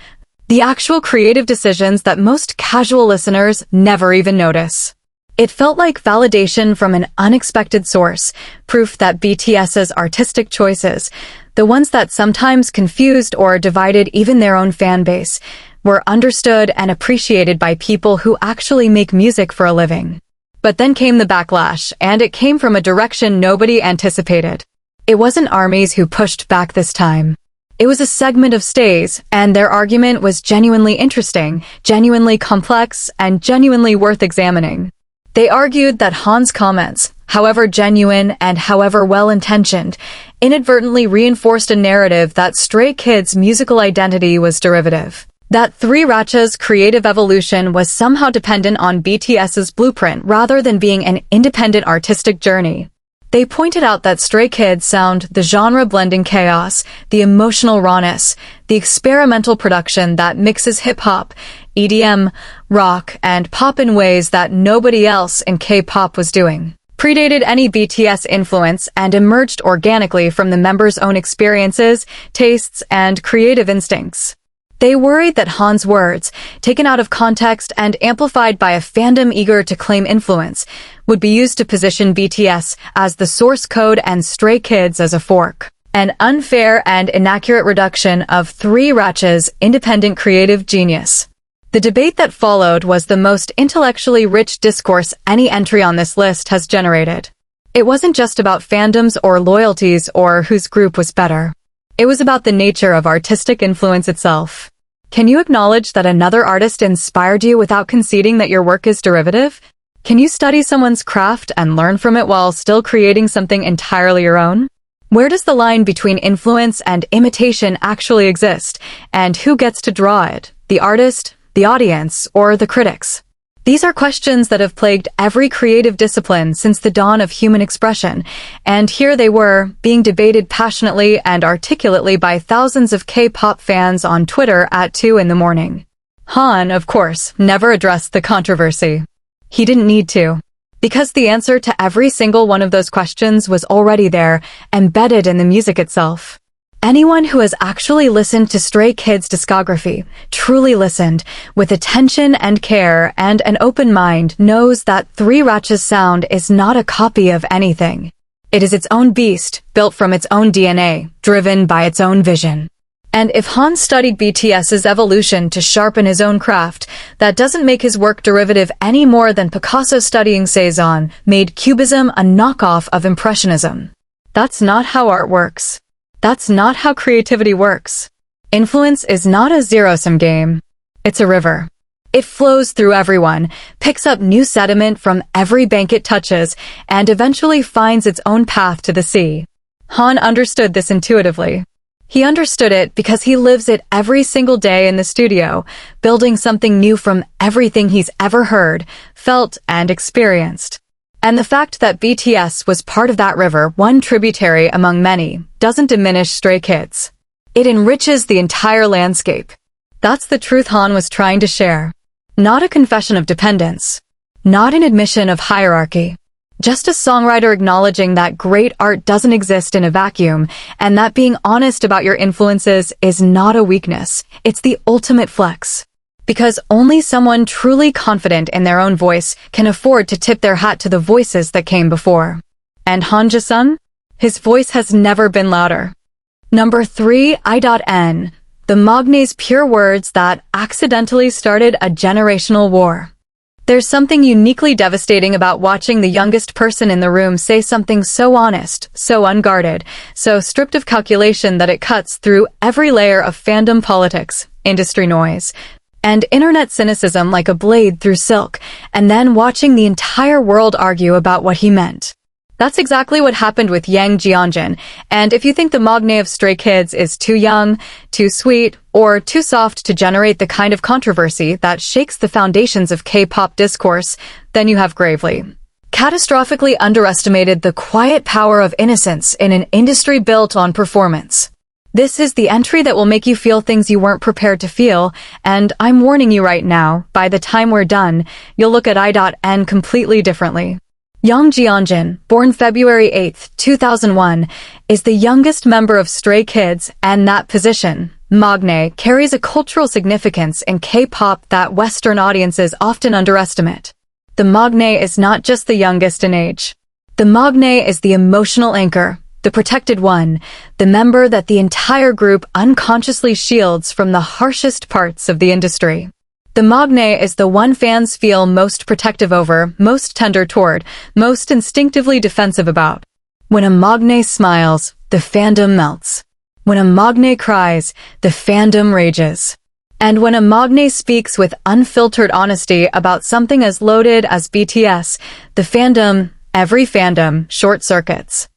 the actual creative decisions that most casual listeners never even notice. It felt like validation from an unexpected source, proof that BTS's artistic choices, the ones that sometimes confused or divided even their own fan base, were understood and appreciated by people who actually make music for a living. But then came the backlash, and it came from a direction nobody anticipated. It wasn't armies who pushed back this time. It was a segment of stays, and their argument was genuinely interesting, genuinely complex, and genuinely worth examining. They argued that Han's comments, however genuine and however well-intentioned, inadvertently reinforced a narrative that Stray Kids' musical identity was derivative. That 3RACHA's creative evolution was somehow dependent on BTS's blueprint rather than being an independent artistic journey. They pointed out that Stray Kids sound the genre-blending chaos, the emotional rawness, the experimental production that mixes hip-hop, EDM, rock, and pop in ways that nobody else in K-pop was doing. Predated any BTS influence and emerged organically from the members' own experiences, tastes, and creative instincts. They worried that Han's words, taken out of context and amplified by a fandom eager to claim influence, would be used to position BTS as the source code and Stray Kids as a fork. An unfair and inaccurate reduction of 3RACHA's independent creative genius. The debate that followed was the most intellectually rich discourse any entry on this list has generated. It wasn't just about fandoms or loyalties or whose group was better. It was about the nature of artistic influence itself. Can you acknowledge that another artist inspired you without conceding that your work is derivative? Can you study someone's craft and learn from it while still creating something entirely your own? Where does the line between influence and imitation actually exist, and who gets to draw it? The artist, the audience, or the critics? These are questions that have plagued every creative discipline since the dawn of human expression, and here they were, being debated passionately and articulately by thousands of K-pop fans on Twitter at 2 in the morning. Han, of course, never addressed the controversy. He didn't need to. Because the answer to every single one of those questions was already there, embedded in the music itself. Anyone who has actually listened to Stray Kids' discography, truly listened, with attention and care and an open mind, knows that 3RACH's sound is not a copy of anything. It is its own beast, built from its own DNA, driven by its own vision. And if Han studied BTS's evolution to sharpen his own craft, that doesn't make his work derivative any more than Picasso studying Cézanne made Cubism a knockoff of Impressionism. That's not how art works. That's not how creativity works. Influence is not a zero-sum game. It's a river. It flows through everyone, picks up new sediment from every bank it touches, and eventually finds its own path to the sea. Han understood this intuitively. He understood it because he lives it every single day in the studio, building something new from everything he's ever heard, felt, and experienced. And the fact that BTS was part of that river, one tributary among many, doesn't diminish Stray Kids. It enriches the entire landscape. That's the truth Han was trying to share. Not a confession of dependence. Not an admission of hierarchy. Just a songwriter acknowledging that great art doesn't exist in a vacuum, and that being honest about your influences is not a weakness. It's the ultimate flex. Because only someone truly confident in their own voice can afford to tip their hat to the voices that came before. And Han Jae-sun? His voice has never been louder. Number 3, I.N. The Magnae's pure words that accidentally started a generational war. There's something uniquely devastating about watching the youngest person in the room say something so honest, so unguarded, so stripped of calculation that it cuts through every layer of fandom politics, industry noise, and internet cynicism like a blade through silk, and then watching the entire world argue about what he meant. That's exactly what happened with Yang Hyunjin, and if you think the Magnae of Stray Kids is too young, too sweet, or too soft to generate the kind of controversy that shakes the foundations of K-pop discourse, then you have gravely, catastrophically underestimated the quiet power of innocence in an industry built on performance. This is the entry that will make you feel things you weren't prepared to feel, and I'm warning you right now, by the time we're done, you'll look at I.N completely differently. Yang Hyunjin, born February 8, 2001, is the youngest member of Stray Kids, and that position, Magnae, carries a cultural significance in K-pop that Western audiences often underestimate. The Magnae is not just the youngest in age. The Magnae is the emotional anchor, the protected one, the member that the entire group unconsciously shields from the harshest parts of the industry. The Magnae is the one fans feel most protective over, most tender toward, most instinctively defensive about. When a Magnae smiles, the fandom melts. When a Magnae cries, the fandom rages. And when a Magnae speaks with unfiltered honesty about something as loaded as BTS, the fandom, every fandom, short-circuits.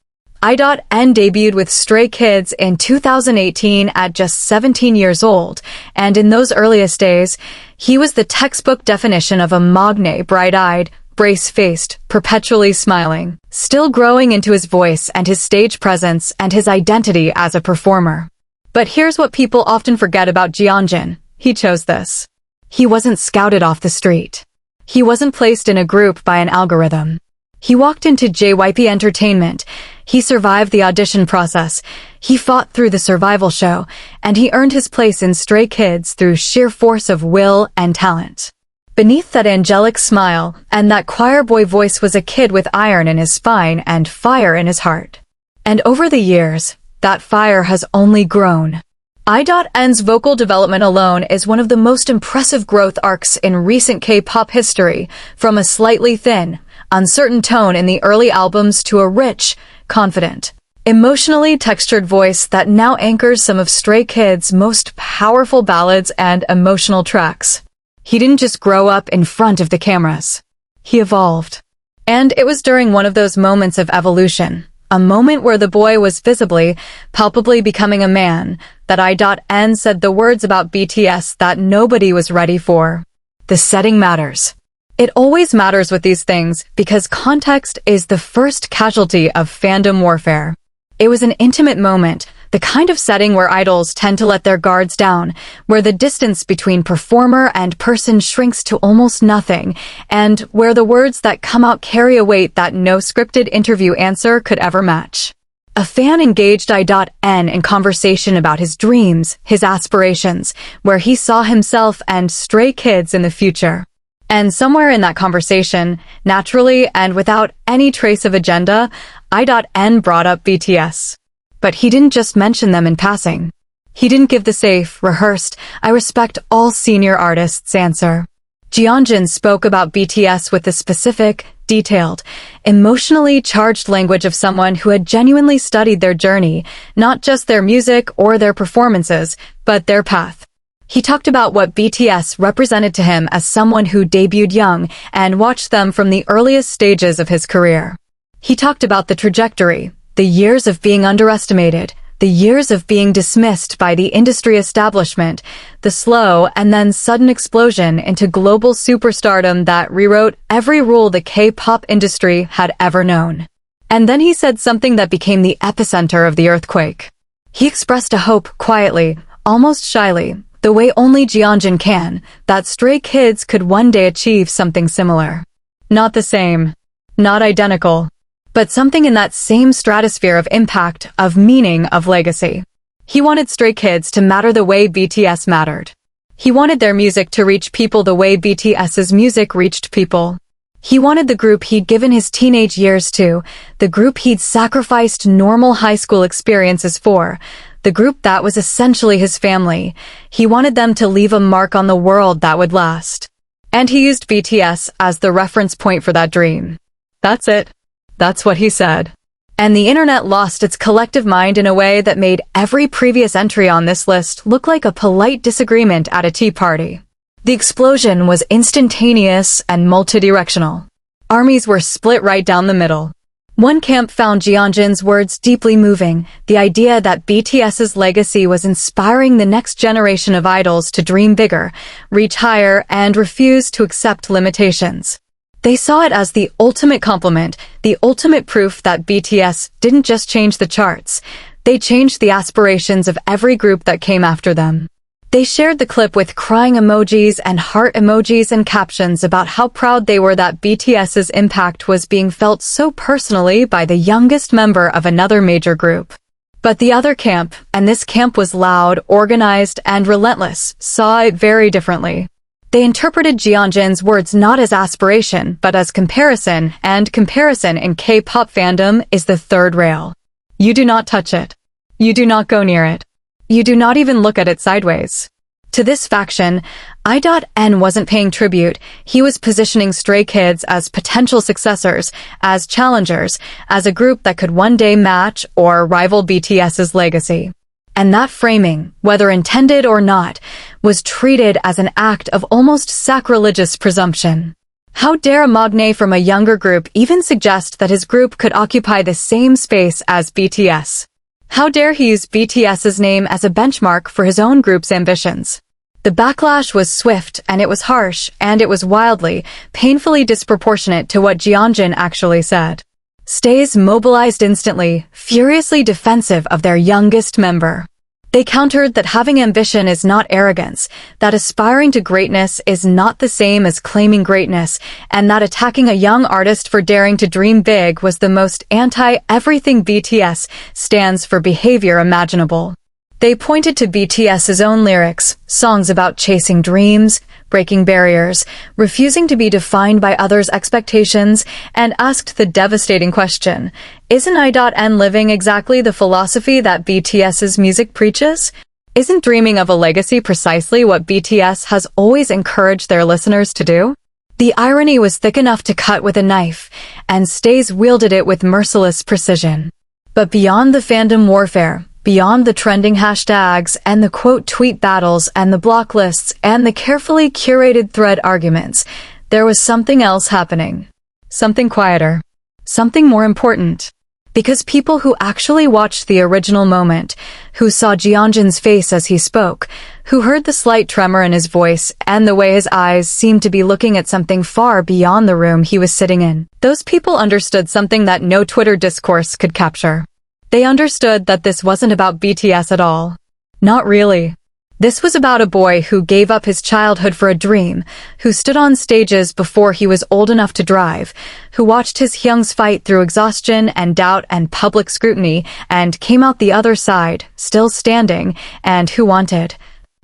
I.N debuted with Stray Kids in 2018 at just 17 years old, and in those earliest days, he was the textbook definition of a Magnae, bright-eyed, brace-faced, perpetually smiling, still growing into his voice and his stage presence and his identity as a performer. But here's what people often forget about Hyunjin. He chose this. He wasn't scouted off the street. He wasn't placed in a group by an algorithm. He walked into JYP Entertainment. He survived the audition process. He fought through the survival show, and he earned his place in Stray Kids through sheer force of will and talent. Beneath that angelic smile and that choir boy voice was a kid with iron in his spine and fire in his heart. And over the years, that fire has only grown. I.N's vocal development alone is one of the most impressive growth arcs in recent K-pop history, from a slightly thin, uncertain tone in the early albums to a rich, confident, emotionally textured voice that now anchors some of Stray Kids' most powerful ballads and emotional tracks. He didn't just grow up in front of the cameras. He evolved. And it was during one of those moments of evolution, a moment where the boy was visibly, palpably becoming a man, that I.N said the words about BTS that nobody was ready for. The setting matters. It always matters with these things because context is the first casualty of fandom warfare. It was an intimate moment, the kind of setting where idols tend to let their guards down, where the distance between performer and person shrinks to almost nothing, and where the words that come out carry a weight that no scripted interview answer could ever match. A fan engaged I.N in conversation about his dreams, his aspirations, where he saw himself and Stray Kids in the future. And somewhere in that conversation, naturally and without any trace of agenda, I.N brought up BTS. But he didn't just mention them in passing. He didn't give the safe, rehearsed, "I respect all senior artists" answer. Hyunjin spoke about BTS with the specific, detailed, emotionally charged language of someone who had genuinely studied their journey, not just their music or their performances, but their path. He talked about what BTS represented to him as someone who debuted young and watched them from the earliest stages of his career. He talked about the trajectory, the years of being underestimated, the years of being dismissed by the industry establishment, the slow and then sudden explosion into global superstardom that rewrote every rule the K-pop industry had ever known. And then he said something that became the epicenter of the earthquake. He expressed a hope quietly, almost shyly, the way only Hyunjin can, that Stray Kids could one day achieve something similar. Not the same, not identical, but something in that same stratosphere of impact, of meaning, of legacy. He wanted Stray Kids to matter the way BTS mattered. He wanted their music to reach people the way BTS's music reached people. He wanted the group he'd given his teenage years to, the group he'd sacrificed normal high school experiences for, the group that was essentially his family. He wanted them to leave a mark on the world that would last. And he used BTS as the reference point for that dream. That's it. That's what he said. And the internet lost its collective mind in a way that made every previous entry on this list look like a polite disagreement at a tea party. The explosion was instantaneous and multidirectional. Armies were split right down the middle. One camp found Hyunjin's words deeply moving, the idea that BTS's legacy was inspiring the next generation of idols to dream bigger, reach higher, and refuse to accept limitations. They saw it as the ultimate compliment, the ultimate proof that BTS didn't just change the charts, they changed the aspirations of every group that came after them. They shared the clip with crying emojis and heart emojis and captions about how proud they were that BTS's impact was being felt so personally by the youngest member of another major group. But the other camp, and this camp was loud, organized, and relentless, saw it very differently. They interpreted Hyunjin's words not as aspiration, but as comparison, and comparison in K-pop fandom is the third rail. You do not touch it. You do not go near it. You do not even look at it sideways. To this faction, I.N wasn't paying tribute. He was positioning Stray Kids as potential successors, as challengers, as a group that could one day match or rival BTS's legacy. And that framing, whether intended or not, was treated as an act of almost sacrilegious presumption. How dare a magne from a younger group even suggest that his group could occupy the same space as BTS? How dare he use BTS's name as a benchmark for his own group's ambitions? The backlash was swift, and it was harsh, and it was wildly, painfully disproportionate to what Hyunjin actually said. Stays mobilized instantly, furiously defensive of their youngest member. They countered that having ambition is not arrogance, that aspiring to greatness is not the same as claiming greatness, and that attacking a young artist for daring to dream big was the most anti-everything BTS stands for behavior imaginable. They pointed to BTS's own lyrics, songs about chasing dreams, breaking barriers, refusing to be defined by others' expectations, and asked the devastating question, isn't I.N living exactly the philosophy that BTS's music preaches? Isn't dreaming of a legacy precisely what BTS has always encouraged their listeners to do? The irony was thick enough to cut with a knife, and Stays wielded it with merciless precision. But beyond the fandom warfare, beyond the trending hashtags and the quote tweet battles and the block lists and the carefully curated thread arguments, there was something else happening. Something quieter. Something more important. Because people who actually watched the original moment, who saw Hyunjin's face as he spoke, who heard the slight tremor in his voice and the way his eyes seemed to be looking at something far beyond the room he was sitting in, those people understood something that no Twitter discourse could capture. They understood that this wasn't about BTS at all. Not really. This was about a boy who gave up his childhood for a dream, who stood on stages before he was old enough to drive, who watched his Hyungs fight through exhaustion and doubt and public scrutiny and came out the other side, still standing, and who wanted,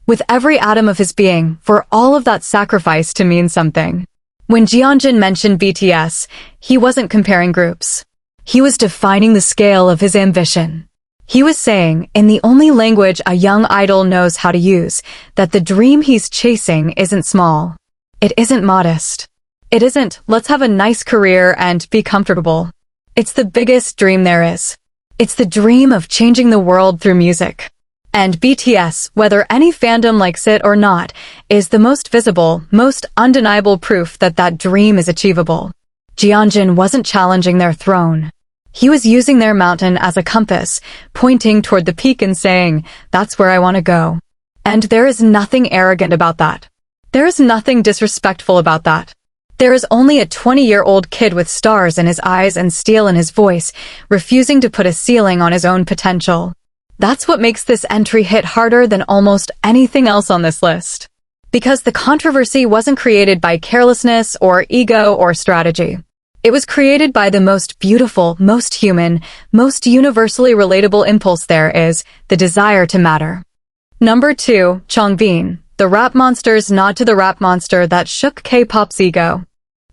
with every atom of his being, for all of that sacrifice to mean something. When Hyunjin mentioned BTS, he wasn't comparing groups. He was defining the scale of his ambition. He was saying, in the only language a young idol knows how to use, that the dream he's chasing isn't small. It isn't modest. It isn't, let's have a nice career and be comfortable. It's the biggest dream there is. It's the dream of changing the world through music. And BTS, whether any fandom likes it or not, is the most visible, most undeniable proof that that dream is achievable. Hyunjin wasn't challenging their throne. He was using their mountain as a compass, pointing toward the peak and saying, that's where I want to go. And there is nothing arrogant about that. There is nothing disrespectful about that. There is only a 20-year-old kid with stars in his eyes and steel in his voice, refusing to put a ceiling on his own potential. That's what makes this entry hit harder than almost anything else on this list. Because the controversy wasn't created by carelessness or ego or strategy. It was created by the most beautiful, most human, most universally relatable impulse there is, the desire to matter. Number 2, Changbin, the rap monster's nod to the rap monster that shook K-pop's ego.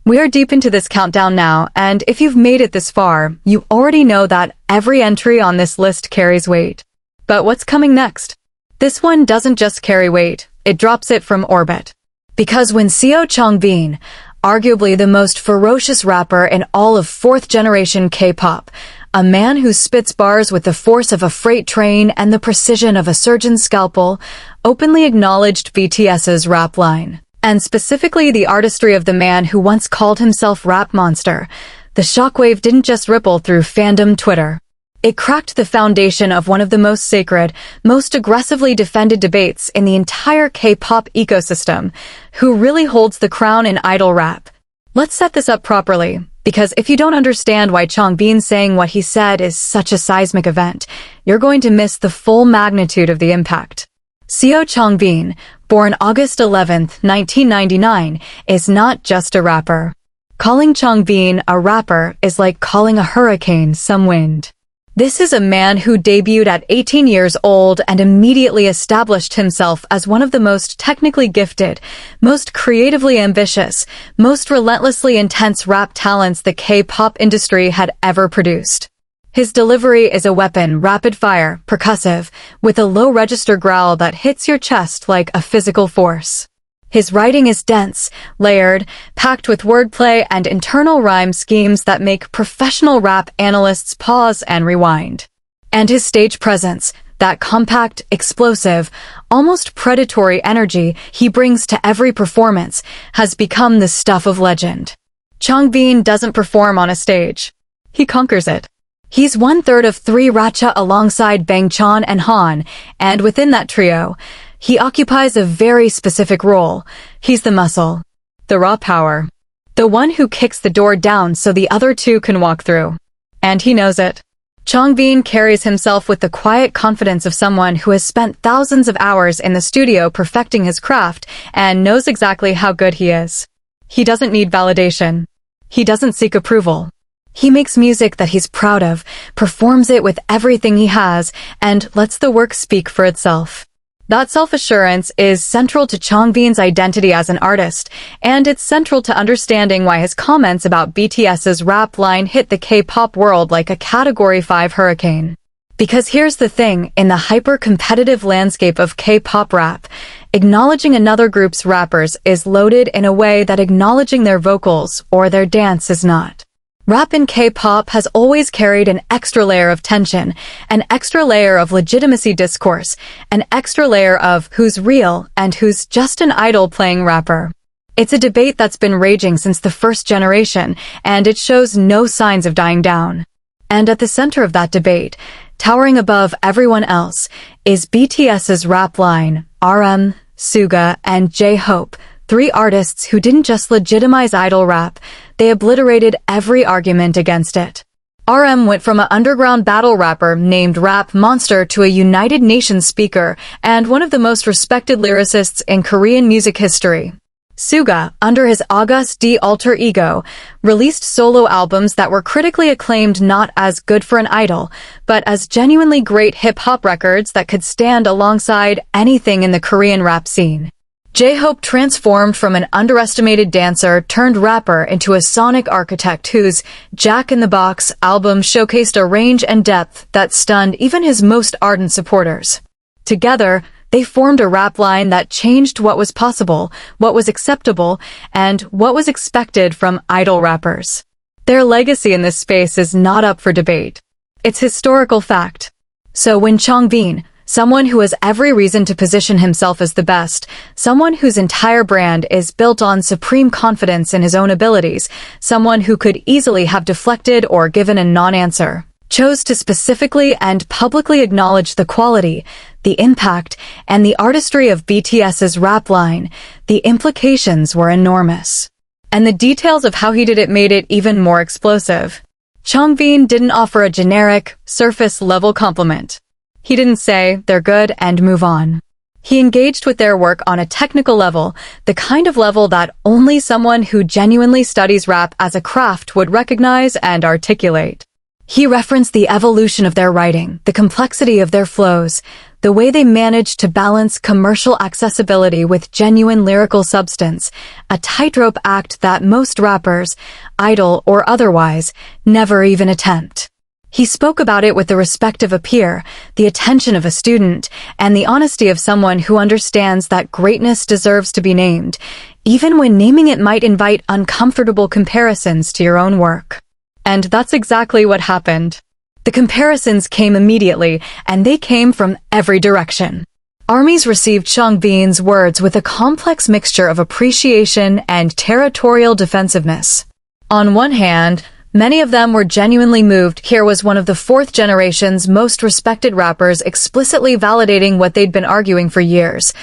We are deep into this countdown now, and if you've made it this far, you already know that every entry on this list carries weight. But what's coming next? This one doesn't just carry weight, it drops it from orbit. Because when Changbin, arguably the most ferocious rapper in all of fourth-generation K-pop, a man who spits bars with the force of a freight train and the precision of a surgeon's scalpel, openly acknowledged BTS's rap line. And specifically the artistry of the man who once called himself Rap Monster, the shockwave didn't just ripple through Fandom Twitter. It cracked the foundation of one of the most sacred, most aggressively defended debates in the entire K-pop ecosystem. Who really holds the crown in idol rap? Let's set this up properly, because if you don't understand why Changbin saying what he said is such a seismic event, you're going to miss the full magnitude of the impact. Changbin, born August 11, 1999, is not just a rapper. Calling Changbin a rapper is like calling a hurricane some wind. This is a man who debuted at 18 years old and immediately established himself as one of the most technically gifted, most creatively ambitious, most relentlessly intense rap talents the K-pop industry had ever produced. His delivery is a weapon, rapid-fire, percussive, with a low-register growl that hits your chest like a physical force. His writing is dense, layered, packed with wordplay and internal rhyme schemes that make professional rap analysts pause and rewind. And his stage presence, that compact, explosive, almost predatory energy he brings to every performance, has become the stuff of legend. Changbin doesn't perform on a stage. He conquers it. He's 1/3 of 3 Racha alongside Bangchan and Han, and within that trio, he occupies a very specific role. He's the muscle, the raw power, the one who kicks the door down so the other two can walk through. And he knows it. Changbin carries himself with the quiet confidence of someone who has spent thousands of hours in the studio perfecting his craft and knows exactly how good he is. He doesn't need validation. He doesn't seek approval. He makes music that he's proud of, performs it with everything he has, and lets the work speak for itself. That self-assurance is central to Changbin's identity as an artist, and it's central to understanding why his comments about BTS's rap line hit the K-pop world like a Category 5 hurricane. Because here's the thing, in the hyper-competitive landscape of K-pop rap, acknowledging another group's rappers is loaded in a way that acknowledging their vocals or their dance is not. Rap in K-pop has always carried an extra layer of tension, an extra layer of legitimacy discourse, an extra layer of who's real and who's just an idol playing rapper. It's a debate that's been raging since the first generation, and it shows no signs of dying down. And at the center of that debate, towering above everyone else, is BTS's rap line, RM, Suga, and J-Hope, 3 artists who didn't just legitimize idol rap, they obliterated every argument against it. RM went from an underground battle rapper named Rap Monster to a United Nations speaker and one of the most respected lyricists in Korean music history. Suga, under his August D alter ego, released solo albums that were critically acclaimed not as good for an idol, but as genuinely great hip-hop records that could stand alongside anything in the Korean rap scene. J-Hope transformed from an underestimated dancer turned rapper into a sonic architect whose Jack in the Box album showcased a range and depth that stunned even his most ardent supporters. Together, they formed a rap line that changed what was possible, what was acceptable, and what was expected from idol rappers. Their legacy in this space is not up for debate. It's historical fact. So when Changbin, someone who has every reason to position himself as the best, someone whose entire brand is built on supreme confidence in his own abilities, someone who could easily have deflected or given a non-answer, chose to specifically and publicly acknowledge the quality, the impact, and the artistry of BTS's rap line, the implications were enormous. And the details of how he did it made it even more explosive. Changbin didn't offer a generic, surface-level compliment. He didn't say, they're good, and move on. He engaged with their work on a technical level, the kind of level that only someone who genuinely studies rap as a craft would recognize and articulate. He referenced the evolution of their writing, the complexity of their flows, the way they managed to balance commercial accessibility with genuine lyrical substance, a tightrope act that most rappers, idol or otherwise, never even attempt. He spoke about it with the respect of a peer, the attention of a student, and the honesty of someone who understands that greatness deserves to be named, even when naming it might invite uncomfortable comparisons to your own work. And that's exactly what happened. The comparisons came immediately, and they came from every direction. Armies received Changbin's words with a complex mixture of appreciation and territorial defensiveness. On one hand, many of them were genuinely moved. Here was one of the fourth generation's most respected rappers explicitly validating what they'd been arguing for years,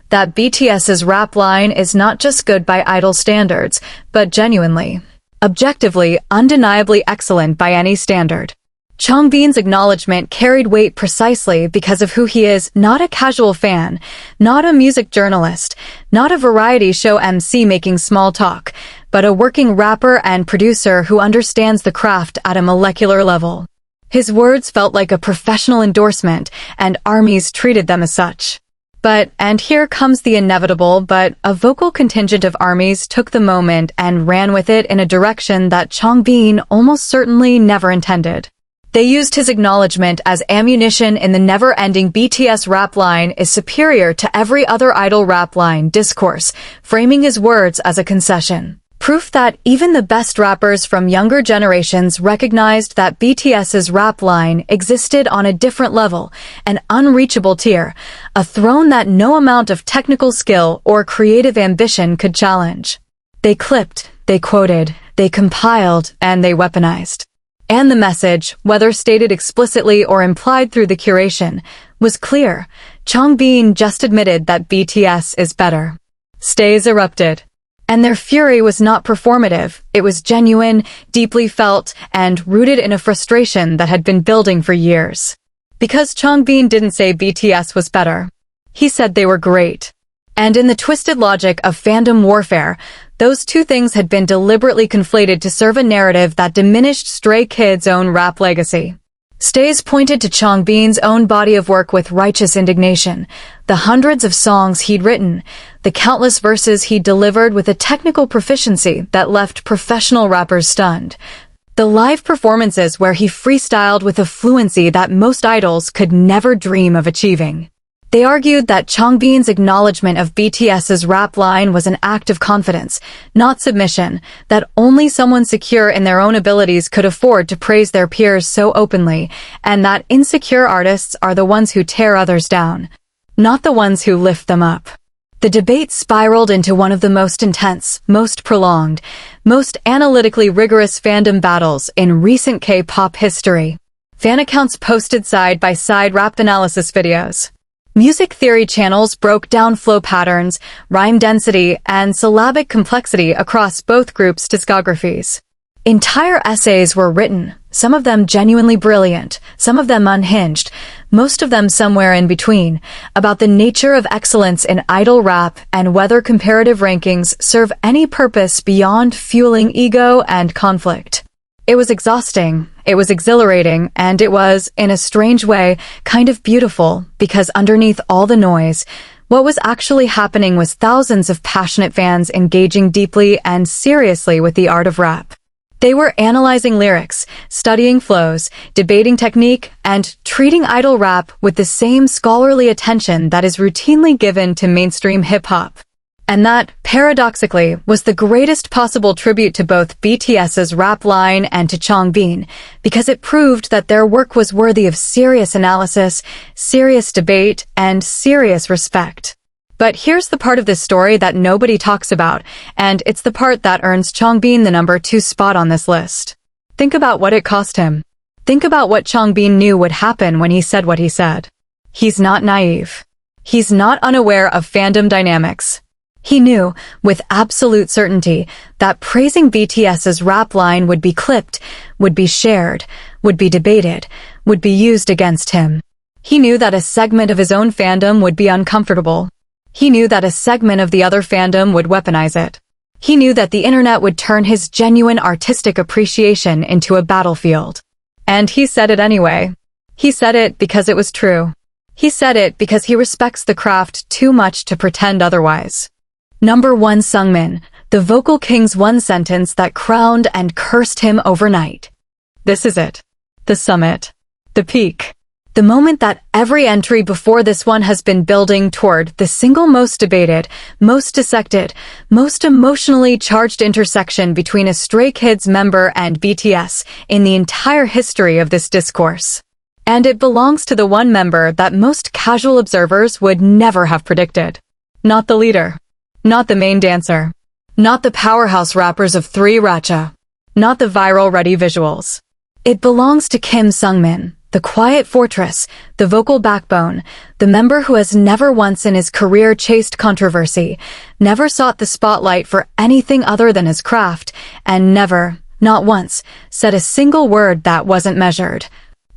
that BTS's rap line is not just good by idol standards, but genuinely, objectively, undeniably excellent by any standard. Changbin's acknowledgment carried weight precisely because of who he is, not a casual fan, not a music journalist, not a variety show MC making small talk, but a working rapper and producer who understands the craft at a molecular level. His words felt like a professional endorsement, and armies treated them as such. But, and here comes the inevitable, but a vocal contingent of armies took the moment and ran with it in a direction that Changbin almost certainly never intended. They used his acknowledgement as ammunition in the never-ending BTS rap line is superior to every other idol rap line discourse, framing his words as a concession. Proof that even the best rappers from younger generations recognized that BTS's rap line existed on a different level, an unreachable tier, a throne that no amount of technical skill or creative ambition could challenge. They clipped, they quoted, they compiled, and they weaponized. And the message, whether stated explicitly or implied through the curation, was clear. Changbin just admitted that BTS is better. Stays erupted. And their fury was not performative, it was genuine, deeply felt, and rooted in a frustration that had been building for years. Because Changbin didn't say BTS was better. He said they were great. And in the twisted logic of fandom warfare, those two things had been deliberately conflated to serve a narrative that diminished Stray Kids' own rap legacy. Stays pointed to Changbin's own body of work with righteous indignation, the hundreds of songs he'd written, the countless verses he'd delivered with a technical proficiency that left professional rappers stunned, the live performances where he freestyled with a fluency that most idols could never dream of achieving. They argued that Changbin's acknowledgement of BTS's rap line was an act of confidence, not submission, that only someone secure in their own abilities could afford to praise their peers so openly, and that insecure artists are the ones who tear others down, not the ones who lift them up. The debate spiraled into one of the most intense, most prolonged, most analytically rigorous fandom battles in recent K-pop history. Fan accounts posted side-by-side rap analysis videos. Music theory channels broke down flow patterns, rhyme density, and syllabic complexity across both groups' discographies. Entire essays were written, some of them genuinely brilliant, some of them unhinged, most of them somewhere in between, about the nature of excellence in idol rap and whether comparative rankings serve any purpose beyond fueling ego and conflict. It was exhausting, it was exhilarating, and it was, in a strange way, kind of beautiful, because underneath all the noise, what was actually happening was thousands of passionate fans engaging deeply and seriously with the art of rap. They were analyzing lyrics, studying flows, debating technique, and treating idol rap with the same scholarly attention that is routinely given to mainstream hip-hop. And that, paradoxically, was the greatest possible tribute to both BTS's rap line and to Changbin, because it proved that their work was worthy of serious analysis, serious debate, and serious respect. But here's the part of this story that nobody talks about, and it's the part that earns Changbin the number 2 spot on this list. Think about what it cost him. Think about what Changbin knew would happen when he said what he said. He's not naive. He's not unaware of fandom dynamics. He knew, with absolute certainty, that praising BTS's rap line would be clipped, would be shared, would be debated, would be used against him. He knew that a segment of his own fandom would be uncomfortable. He knew that a segment of the other fandom would weaponize it. He knew that the internet would turn his genuine artistic appreciation into a battlefield. And he said it anyway. He said it because it was true. He said it because he respects the craft too much to pretend otherwise. Number 1, Seungmin, the vocal king's one sentence that crowned and cursed him overnight. This is it. The summit. The peak. The moment that every entry before this one has been building toward, the single most debated, most dissected, most emotionally charged intersection between a Stray Kids member and BTS in the entire history of this discourse. And it belongs to the one member that most casual observers would never have predicted. Not the leader. Not the main dancer. Not the powerhouse rappers of 3 Racha. Not the viral-ready visuals. It belongs to Kim Seungmin, the quiet fortress, the vocal backbone, the member who has never once in his career chased controversy, never sought the spotlight for anything other than his craft, and never, not once, said a single word that wasn't measured,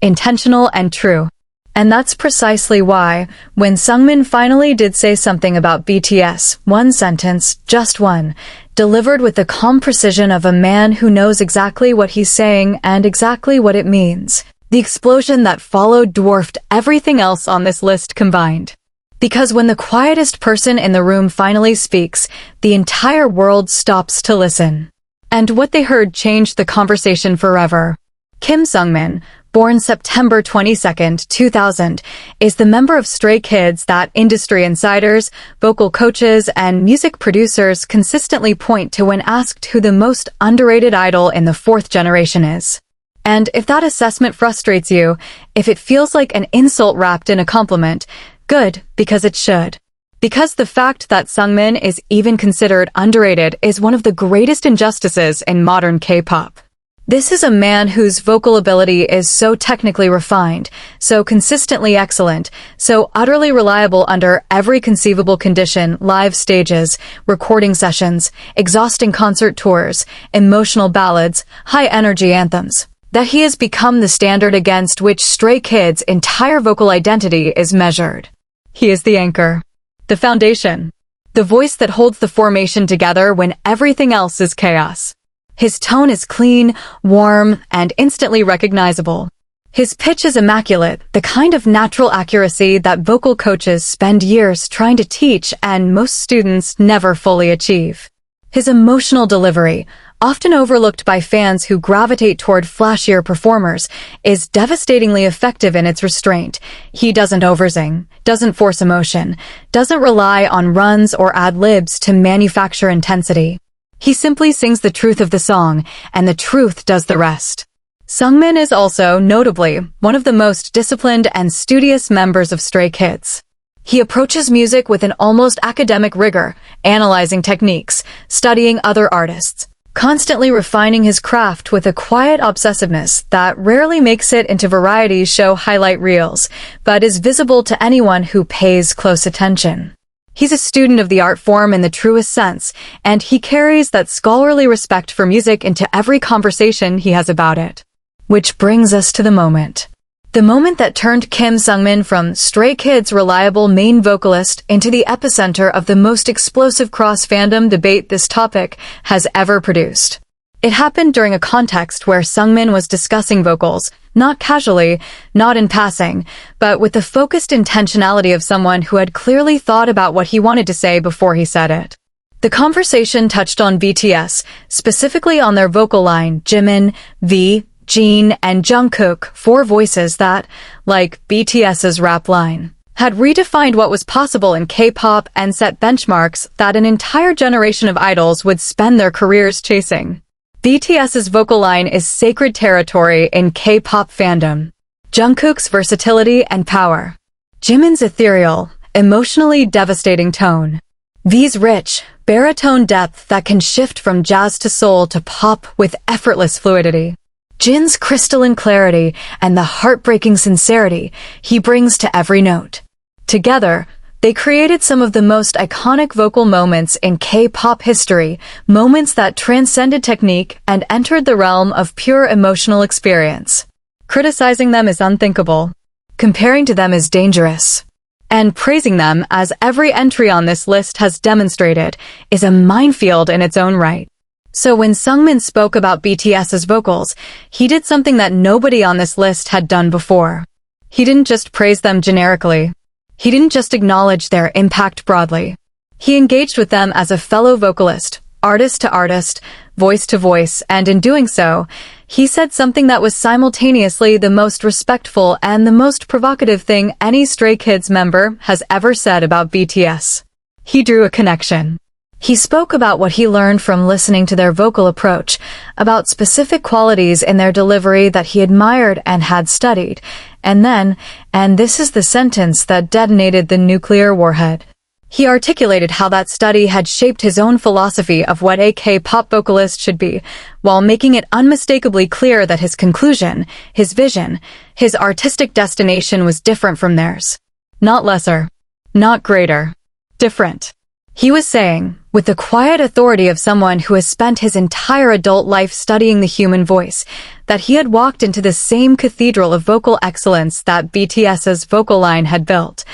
intentional and true. And that's precisely why, when Seungmin finally did say something about BTS, one sentence, just one, delivered with the calm precision of a man who knows exactly what he's saying and exactly what it means, the explosion that followed dwarfed everything else on this list combined. Because when the quietest person in the room finally speaks, the entire world stops to listen. And what they heard changed the conversation forever. Kim Seungmin, born September 22, 2000, is the member of Stray Kids that industry insiders, vocal coaches, and music producers consistently point to when asked who the most underrated idol in the 4th generation is. And if that assessment frustrates you, if it feels like an insult wrapped in a compliment, good, because it should. Because the fact that Seungmin is even considered underrated is one of the greatest injustices in modern K-pop. This is a man whose vocal ability is so technically refined, so consistently excellent, so utterly reliable under every conceivable condition, live stages, recording sessions, exhausting concert tours, emotional ballads, high-energy anthems, that he has become the standard against which Stray Kids' entire vocal identity is measured. He is the anchor, the foundation, the voice that holds the formation together when everything else is chaos. His tone is clean, warm, and instantly recognizable. His pitch is immaculate, the kind of natural accuracy that vocal coaches spend years trying to teach and most students never fully achieve. His emotional delivery, often overlooked by fans who gravitate toward flashier performers, is devastatingly effective in its restraint. He doesn't oversing, doesn't force emotion, doesn't rely on runs or ad-libs to manufacture intensity. He simply sings the truth of the song, and the truth does the rest. Seungmin is also, notably, one of the most disciplined and studious members of Stray Kids. He approaches music with an almost academic rigor, analyzing techniques, studying other artists, constantly refining his craft with a quiet obsessiveness that rarely makes it into variety show highlight reels, but is visible to anyone who pays close attention. He's a student of the art form in the truest sense, and he carries that scholarly respect for music into every conversation he has about it. Which brings us to the moment. The moment that turned Kim Seungmin from Stray Kids' reliable main vocalist into the epicenter of the most explosive cross-fandom debate this topic has ever produced. It happened during a context where Seungmin was discussing vocals, not casually, not in passing, but with the focused intentionality of someone who had clearly thought about what he wanted to say before he said it. The conversation touched on BTS, specifically on their vocal line, Jimin, V, Jin, and Jungkook, four voices that, like BTS's rap line, had redefined what was possible in K-pop and set benchmarks that an entire generation of idols would spend their careers chasing. BTS's vocal line is sacred territory in K-pop fandom. Jungkook's versatility and power. Jimin's ethereal, emotionally devastating tone. V's rich, baritone depth that can shift from jazz to soul to pop with effortless fluidity. Jin's crystalline clarity and the heartbreaking sincerity he brings to every note. Together, they created some of the most iconic vocal moments in K-pop history, moments that transcended technique and entered the realm of pure emotional experience. Criticizing them is unthinkable. Comparing to them is dangerous. And praising them, as every entry on this list has demonstrated, is a minefield in its own right. So when Seungmin spoke about BTS's vocals, he did something that nobody on this list had done before. He didn't just praise them generically. He didn't just acknowledge their impact broadly. He engaged with them as a fellow vocalist, artist to artist, voice to voice, and in doing so, he said something that was simultaneously the most respectful and the most provocative thing any Stray Kids member has ever said about BTS. He drew a connection. He spoke about what he learned from listening to their vocal approach, about specific qualities in their delivery that he admired and had studied, and then, and this is the sentence that detonated the nuclear warhead, he articulated how that study had shaped his own philosophy of what a K-pop vocalist should be, while making it unmistakably clear that his conclusion, his vision, his artistic destination was different from theirs. Not lesser. Not greater. Different. He was saying, with the quiet authority of someone who has spent his entire adult life studying the human voice, that he had walked into the same cathedral of vocal excellence that BTS's vocal line had built.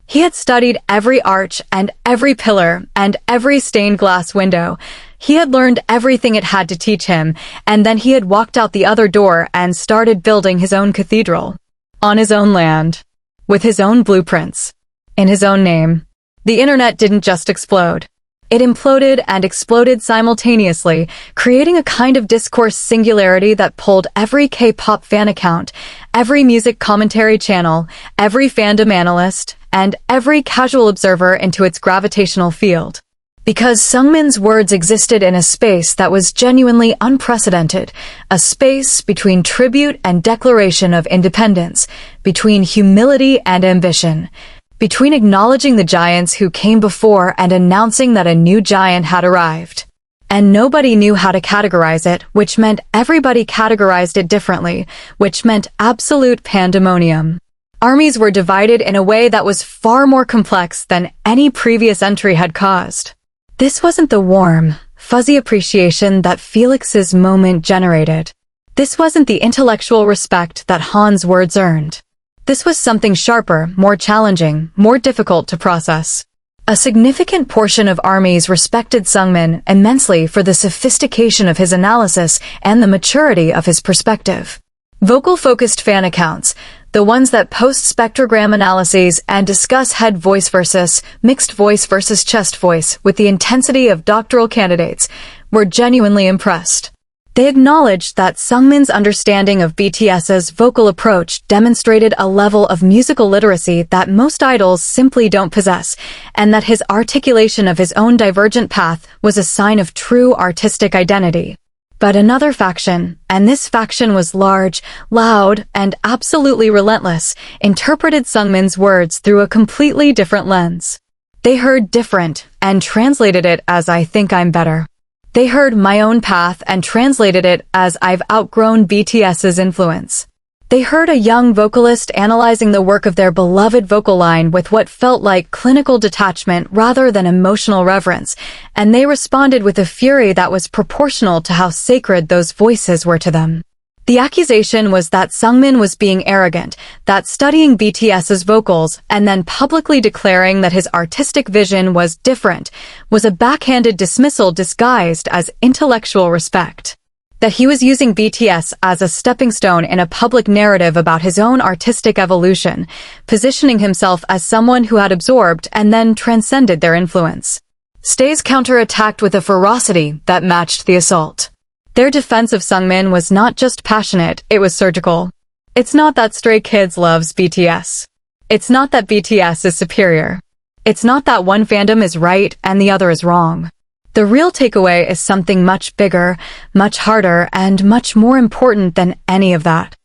He had studied every arch and every pillar and every stained glass window. He had learned everything it had to teach him, and then he had walked out the other door and started building his own cathedral. On his own land. With his own blueprints. In his own name. The internet didn't just explode. It imploded and exploded simultaneously, creating a kind of discourse singularity that pulled every K-pop fan account, every music commentary channel, every fandom analyst, and every casual observer into its gravitational field. Because Seungmin's words existed in a space that was genuinely unprecedented, a space between tribute and declaration of independence, between humility and ambition, between acknowledging the giants who came before and announcing that a new giant had arrived. And nobody knew how to categorize it, which meant everybody categorized it differently, which meant absolute pandemonium. Armies were divided in a way that was far more complex than any previous entry had caused. This wasn't the warm, fuzzy appreciation that Felix's moment generated. This wasn't the intellectual respect that Han's words earned. This was something sharper, more challenging, more difficult to process. A significant portion of armies respected Seungmin immensely for the sophistication of his analysis and the maturity of his perspective. Vocal-focused fan accounts, the ones that post spectrogram analyses and discuss head voice versus mixed voice versus chest voice with the intensity of doctoral candidates, were genuinely impressed. They acknowledged that Seungmin's understanding of BTS's vocal approach demonstrated a level of musical literacy that most idols simply don't possess, and that his articulation of his own divergent path was a sign of true artistic identity. But another faction, and this faction was large, loud, and absolutely relentless, interpreted Seungmin's words through a completely different lens. They heard different and translated it as "I think I'm better." They heard "my own path" and translated it as "I've outgrown BTS's influence." They heard a young vocalist analyzing the work of their beloved vocal line with what felt like clinical detachment rather than emotional reverence, and they responded with a fury that was proportional to how sacred those voices were to them. The accusation was that Seungmin was being arrogant, that studying BTS's vocals and then publicly declaring that his artistic vision was different was a backhanded dismissal disguised as intellectual respect. That he was using BTS as a stepping stone in a public narrative about his own artistic evolution, positioning himself as someone who had absorbed and then transcended their influence. Stay's counterattacked with a ferocity that matched the assault. Their defense of Seungmin was not just passionate, it was surgical. It's not that Stray Kids loves BTS. It's not that BTS is superior. It's not that one fandom is right and the other is wrong. The real takeaway is something much bigger, much harder, and much more important than any of that.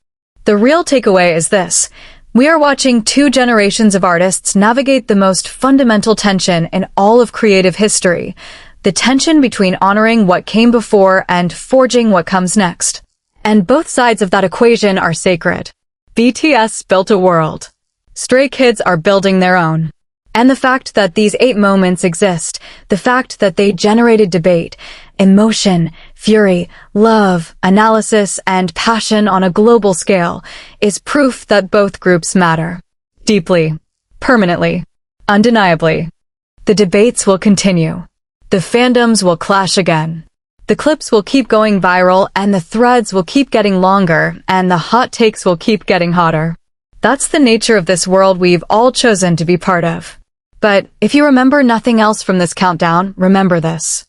The real takeaway is this. We are watching two generations of artists navigate the most fundamental tension in all of creative history, the tension between honoring what came before and forging what comes next. And both sides of that equation are sacred. BTS built a world. Stray Kids are building their own. And the fact that these 8 moments exist, the fact that they generated debate, emotion, fury, love, analysis, and passion on a global scale is proof that both groups matter. Deeply, permanently, undeniably. The debates will continue. The fandoms will clash again. The clips will keep going viral and the threads will keep getting longer and the hot takes will keep getting hotter. That's the nature of this world we've all chosen to be part of. But if you remember nothing else from this countdown, remember this.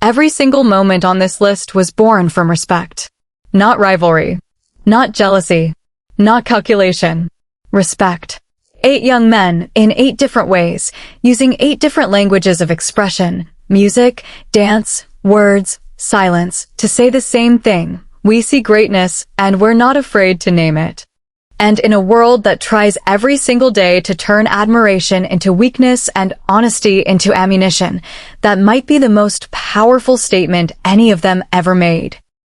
Every single moment on this list was born from respect. Not rivalry. Not jealousy. Not calculation. Respect. 8 young men, in 8 different ways, using 8 different languages of expression, music, dance, words, silence, to say the same thing. We see greatness, and we're not afraid to name it. And in a world that tries every single day to turn admiration into weakness and honesty into ammunition, that might be the most powerful statement any of them ever made.